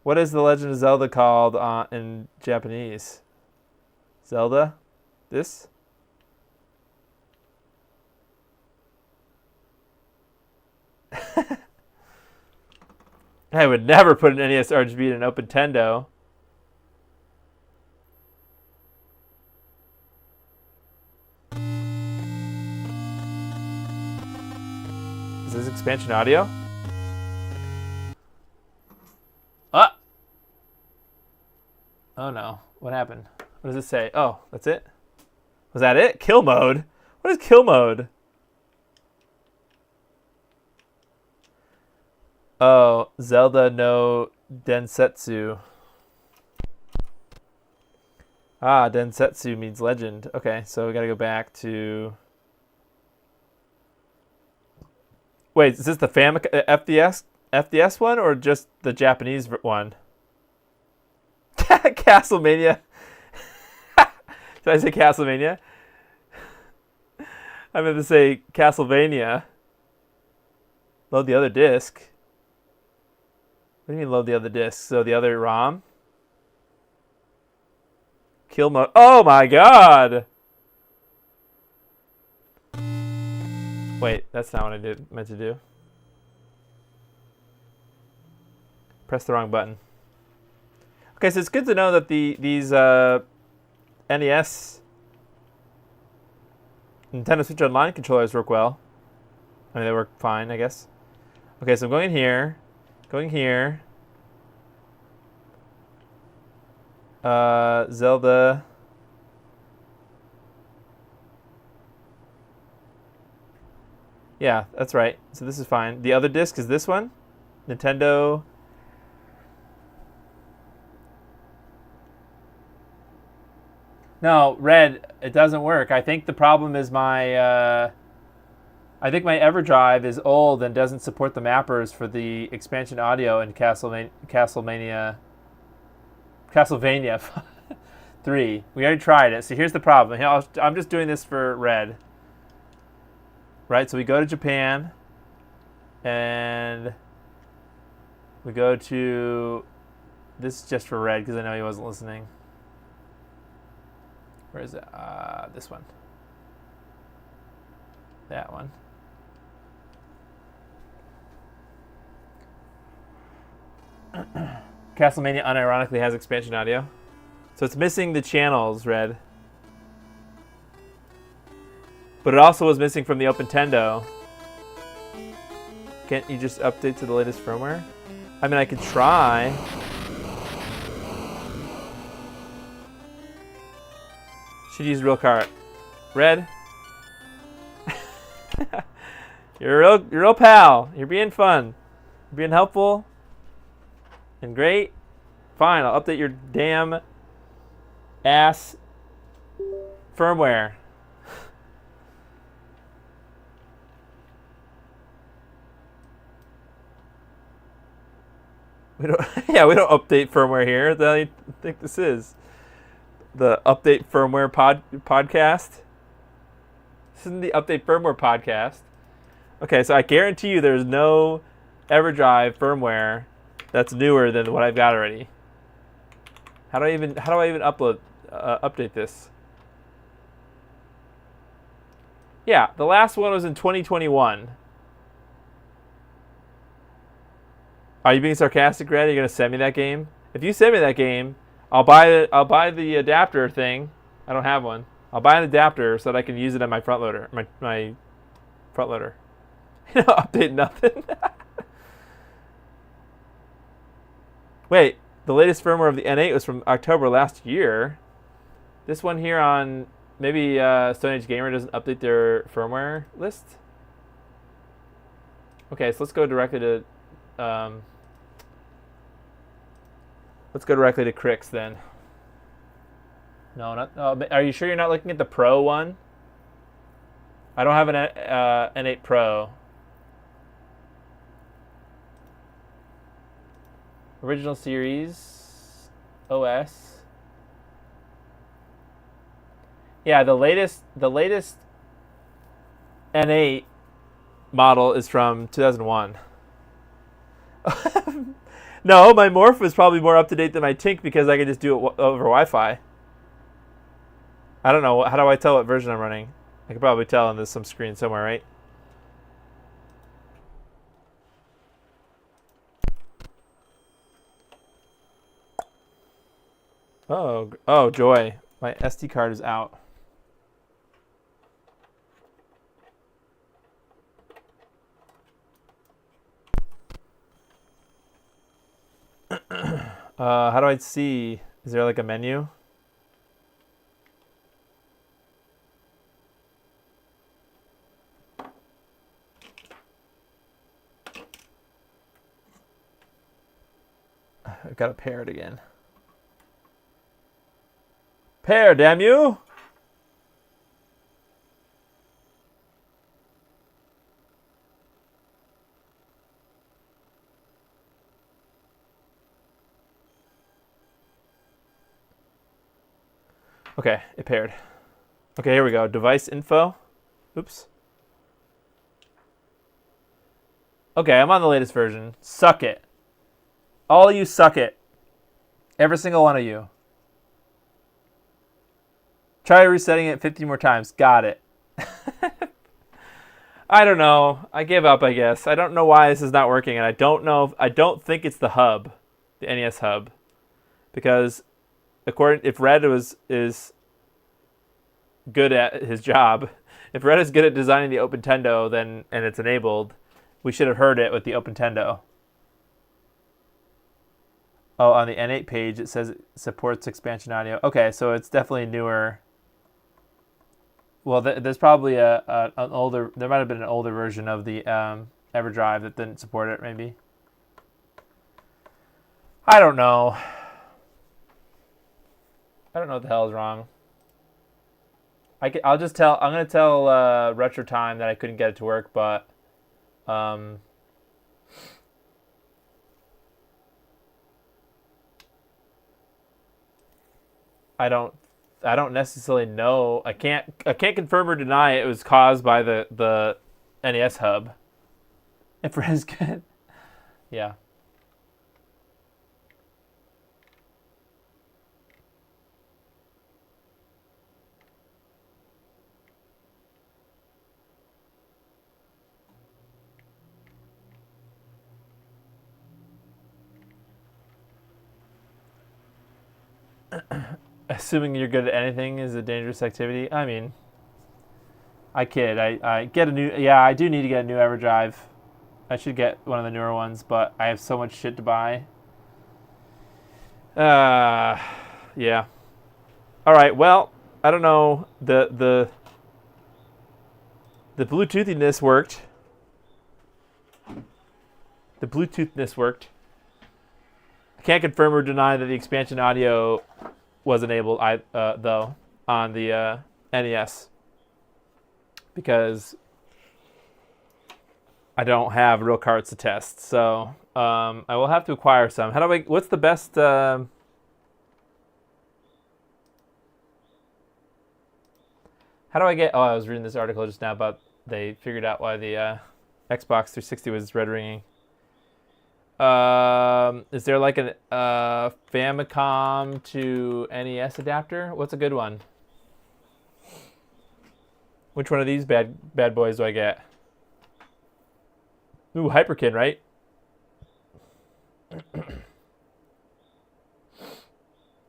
What is The Legend of Zelda called in Japanese? Zelda? This? I would never put an NES RGB in an Open Nintendo. Is this expansion audio? Ah! Oh no. What happened? What does it say? Oh, that's it? Was that it? Kill mode? What is kill mode? Oh, Zelda no Densetsu. Ah, Densetsu means legend. Okay, so we gotta go back to... Wait, is this the FDS one or just the Japanese one? Castlemania. Did I say Castlemania? I meant to say Castlevania. Load the other disc. What do you mean load the other disc? So the other ROM? Kill mode. Oh my god! Wait, that's not what I meant to do. Press the wrong button. Okay, so it's good to know that these NES Nintendo Switch Online controllers work well. I mean, they work fine, I guess. Okay, so I'm going in here. Going here. Zelda. Yeah, that's right. So this is fine. The other disc is this one. Nintendo. No, Red, it doesn't work. I think the problem is my I think my Everdrive is old and doesn't support the mappers for the expansion audio in Castlevania 3. We already tried it. So here's the problem. I'm just doing this for Red. Right, so we go to Japan and we go to, this is just for Red because I know he wasn't listening. Where is it? This one. That one. Castlevania unironically has expansion audio. So it's missing the channels, Red. But it also was missing from the Open Nintendo. Can't you just update to the latest firmware? I mean, I could try. Should use real cart. Red. You're a real pal. You're being fun. You're being helpful. And great. Fine, I'll update your damn ass firmware. We don't update firmware here. What the hell do you think this is? The update firmware podcast? This isn't the update firmware podcast. Okay, so I guarantee you there's no Everdrive firmware that's newer than what I've got already. How do I even update this? Yeah, the last one was in 2021. Are you being sarcastic, Red? Are you gonna send me that game? If you send me that game, I'll buy the adapter thing. I don't have one. I'll buy an adapter so that I can use it on my front loader. My front loader. Update nothing. Wait, the latest firmware of the N8 was from October last year. This one here on maybe Stone Age Gamer doesn't update their firmware list. Okay, so let's go directly to Crix then. No, not. Are you sure you're not looking at the Pro one? I don't have an N8 Pro. Original series OS. Yeah, the latest N8 model is from 2001. No, my Morph is probably more up to date than my Tink because I can just do it over Wi-Fi. I don't know. How do I tell what version I'm running? I can probably tell on some screen somewhere, right? Oh, joy. My SD card is out. How do I see? Is there like a menu? I've got to pair it again. Pair, damn you! Okay, it paired. Okay, here we go. Device info. Oops. Okay, I'm on the latest version. Suck it. All of you suck it. Every single one of you. Try resetting it 50 more times. Got it. I don't know. I give up, I guess. I don't know why this is not working, and I don't think it's the hub, the NES Hub, because if Red is good at his job, if Red is good at designing the OpenTendo, then and it's enabled, we should have heard it with the OpenTendo. Oh, on the N8 page it says it supports expansion audio. Okay, so it's definitely newer. Well, there's probably an older. There might have been an older version of the Everdrive that didn't support it. Maybe. I don't know. I don't know what the hell is wrong. I'll just tell. I'm gonna tell RetroTime that I couldn't get it to work, but I don't necessarily know. I can't confirm or deny it was caused by the NES Hub. If it is good, yeah. Assuming you're good at anything is a dangerous activity. I mean, I kid. I get a new. Yeah, I do need to get a new Everdrive. I should get one of the newer ones, but I have so much shit to buy. Yeah. All right. Well, I don't know. The Bluetoothiness worked. The Bluetoothness worked. I can't confirm or deny that the expansion audio was enabled, though, on the NES, because I don't have real cards to test. So I will have to acquire some. How do I? What's the best? How do I get? Oh, I was reading this article just now about they figured out why the Xbox 360 was red ringing. Is there like a Famicom to NES adapter? What's a good one? Which one of these bad boys do I get? Ooh, Hyperkin, right?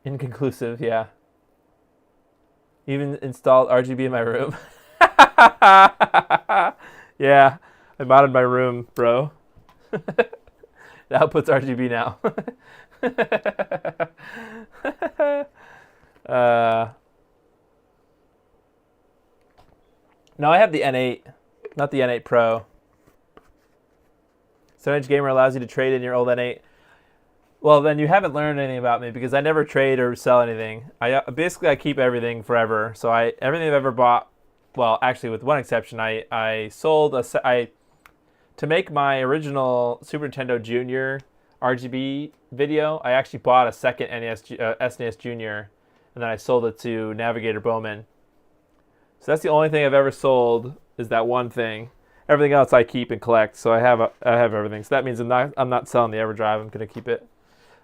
Inconclusive, yeah. Even installed RGB in my room. Yeah, I modded my room, bro. The output's RGB now. No, I have the N8, not the N8 Pro. Stone Age Gamer allows you to trade in your old N8. Well, then you haven't learned anything about me because I never trade or sell anything. I keep everything forever. So everything I've ever bought, well, actually with one exception, I sold to make my original Super Nintendo Junior RGB video. I actually bought a second SNES Junior, and then I sold it to Navigator Bowman. So that's the only thing I've ever sold is that one thing. Everything else I keep and collect. So I have everything. So that means I'm not selling the Everdrive. I'm gonna keep it.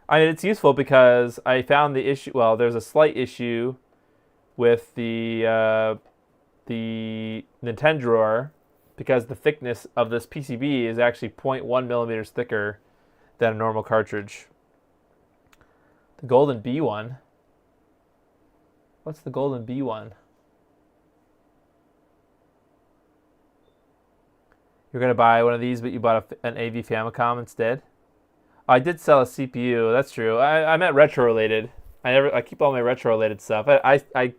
I mean, it's useful because I found the issue. Well, there's a slight issue with the Nintendo drawer because the thickness of this PCB is actually 0.1 millimeters thicker than a normal cartridge. The Golden B one. What's the Golden B one? You're going to buy one of these, but you bought an AV Famicom instead? I did sell a CPU. That's true. I meant retro-related. I keep all my retro-related stuff. I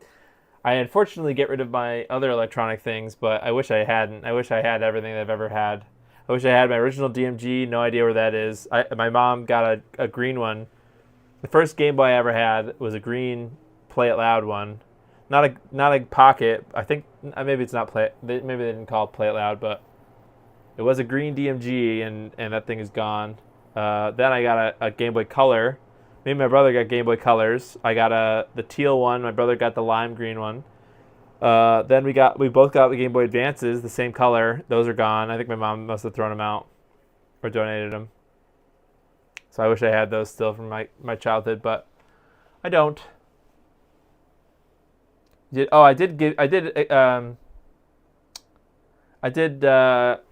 unfortunately get rid of my other electronic things, but I wish I hadn't. I wish I had everything I've ever had. I wish I had my original DMG. No idea where that is. My mom got a green one. The first Game Boy I ever had was a green Play It Loud one. Not a Pocket. I think maybe it's not maybe they didn't call it Play It Loud, but it was a green DMG, and that thing is gone. Then I got a Game Boy Color. Me and my brother got Game Boy Colors. I got the teal one. My brother got the lime green one. Then we both got the Game Boy Advances, the same color. Those are gone. I think my mom must have thrown them out or donated them. So I wish I had those still from my childhood, but I don't. I did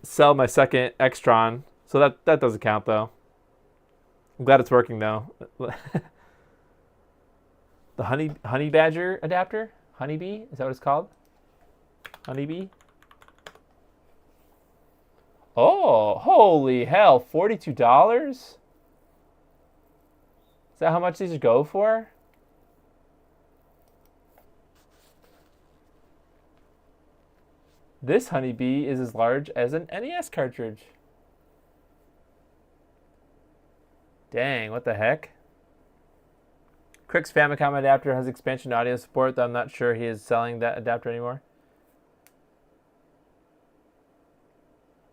sell my second Extron, so that doesn't count though. I'm glad it's working though. The Honey Badger adapter? Honeybee? Is that what it's called? Honeybee? Oh, holy hell, $42? Is that how much these go for? This Honeybee is as large as an NES cartridge. Dang, what the heck? Crick's Famicom adapter has expansion audio support, though I'm not sure he is selling that adapter anymore.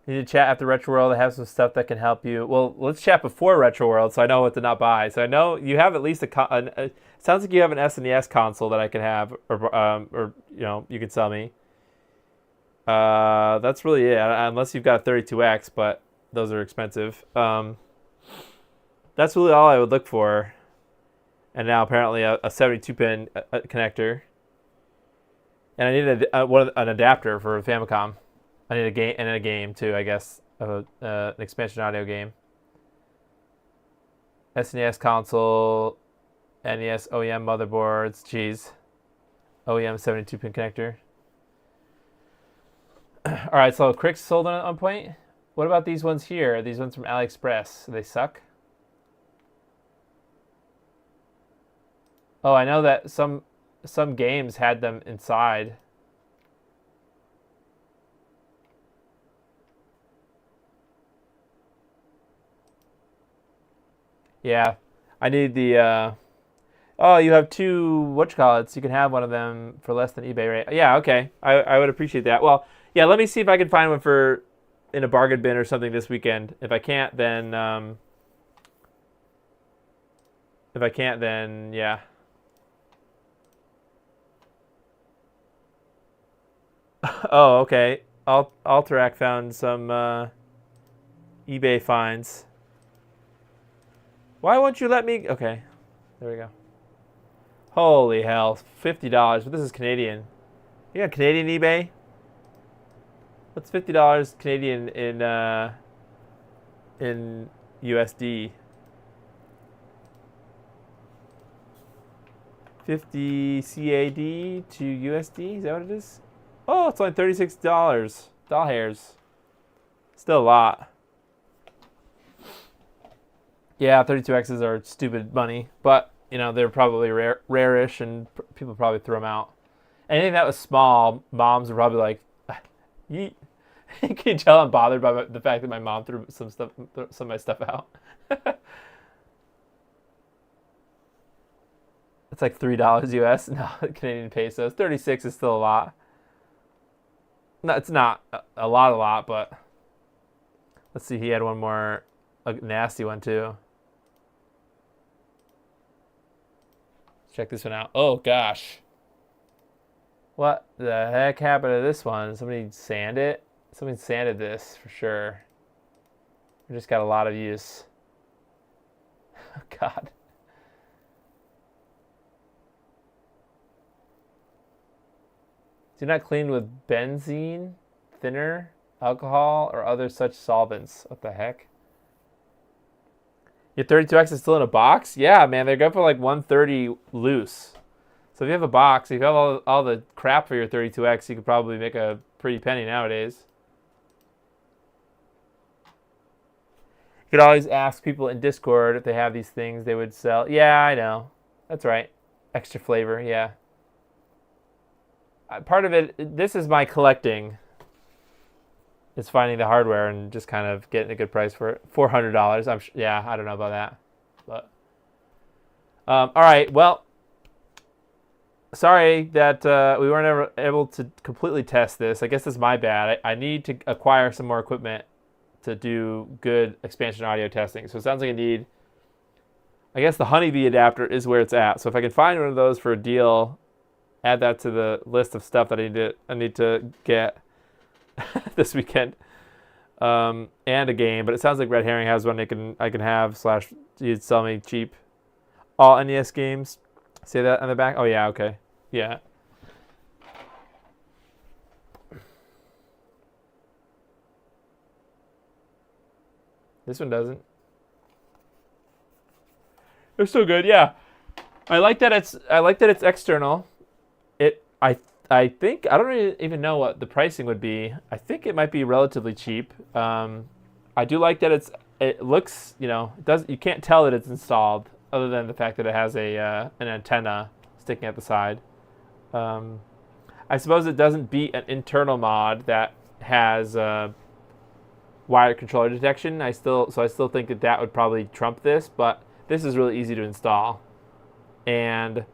You need to chat after Retro World. I have some stuff that can help you. Well, let's chat before Retro World so I know what to not buy. So I know you have at least it sounds like you have an SNES console that I can have, or you can sell me. That's really it, unless you've got a 32X, but those are expensive. That's really all I would look for. And now apparently a 72-pin connector. And I need an adapter for a Famicom. I need a game too, I guess, an expansion audio game. SNES console, NES OEM motherboards, geez. OEM 72-pin connector. All right, so Crick's sold on point. What about these ones here? These ones from AliExpress. They suck. Oh, I know that some games had them inside. Yeah, I need the. Oh, you have two whatchamacallits. You can have one of them for less than eBay rate. Yeah, okay. I would appreciate that. Well, yeah. Let me see if I can find one in a bargain bin or something this weekend. If I can't, then yeah. Oh, okay. Alterac found some eBay finds. Why won't you let me? Okay, there we go. Holy hell, $50. But this is Canadian. You got Canadian eBay? What's $50 Canadian in USD? 50 CAD to USD. Is that what it is? Oh, it's only $36. Doll hairs. Still a lot. Yeah, 32Xs are stupid money, but you know they're probably rare-ish, and people probably throw them out. Anything that was small, moms are probably like, yeet. You can tell I'm bothered by the fact that my mom threw some of my stuff out. It's like $3 US. No, Canadian pesos. 36 is still a lot. No, it's not a lot, but let's see. He had one more, a nasty one too. Check this one out. Oh gosh. What the heck happened to this one? Somebody sanded it? Somebody sanded this for sure. We just got a lot of use. Oh God. Do not clean with benzene, thinner, alcohol, or other such solvents. What the heck? Your 32X is still in a box? Yeah, man, they're going for like $130 loose. So if you have a box, if you have all the crap for your 32X, you could probably make a pretty penny nowadays. You could always ask people in Discord if they have these things they would sell. Yeah, I know. That's right. Extra flavor, yeah. Part of it, this is my collecting. It's finding the hardware and just kind of getting a good price for it. $400. Yeah, I don't know about that. But all right, well, sorry that we weren't ever able to completely test this. I guess it's my bad. I need to acquire some more equipment to do good expansion audio testing. So it sounds like I need, I guess the Honeybee adapter is where it's at. So if I can find one of those for a deal, add that to the list of stuff that I need to get this weekend, and a game. But it sounds like Red Herring has one I can have / you'd sell me cheap. All NES games. Say that on the back. Oh yeah, okay, yeah. This one doesn't. They're still good, yeah. I like that it's external. I think I don't even know what the pricing would be. I think it might be relatively cheap. I do like that it looks, you know, you can't tell that it's installed other than the fact that it has an antenna sticking at the side. I suppose it doesn't beat an internal mod that has wired controller detection. I still think that would probably trump this, but this is really easy to install. And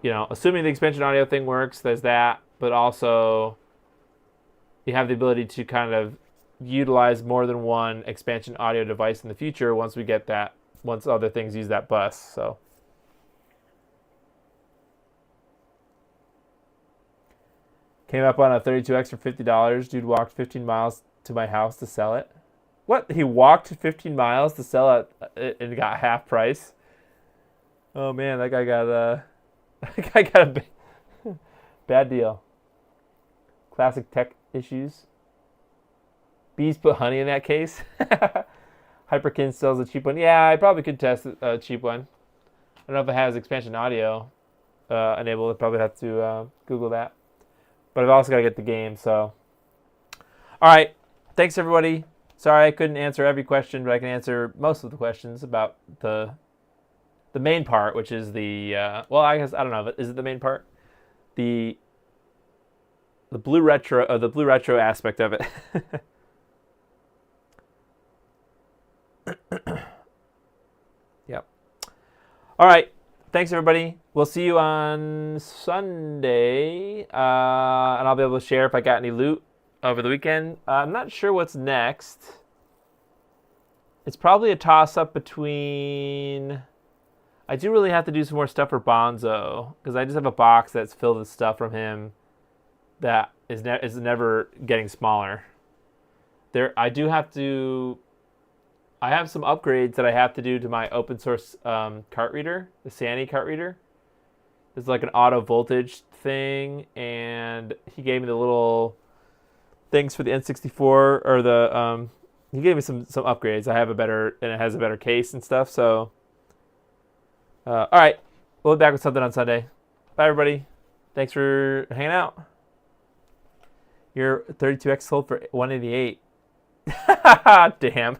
you know, assuming the expansion audio thing works, there's that, but also you have the ability to kind of utilize more than one expansion audio device in the future once other things use that bus. So came up on a 32X for $50. Dude walked 15 miles to my house to sell it. What? He walked 15 miles to sell it and got half price? Oh man, that guy got I got a bad deal. Classic tech issues. Bees put honey in that case. Hyperkin sells a cheap one. Yeah, I probably could test a cheap one. I don't know if it has expansion audio enabled. I probably have to Google that. But I've also got to get the game. So, all right. Thanks everybody. Sorry I couldn't answer every question, but I can answer most of the questions about the main part, which is the well, I guess I don't know, but is it the main part? The BlueRetro aspect of it. Yep. All right. Thanks everybody. We'll see you on Sunday, and I'll be able to share if I got any loot over the weekend. I'm not sure what's next. It's probably a toss-up between. I do really have to do some more stuff for Bonzo, because I just have a box that's filled with stuff from him that is never getting smaller. I have some upgrades that I have to do to my open source cart reader, the Sani cart reader. It's like an auto voltage thing, and he gave me the little things for the N64, or the he gave me some upgrades. I have and it has a better case and stuff, so All right. We'll be back with something on Sunday. Bye, everybody. Thanks for hanging out. Your 32X sold for $188. Damn.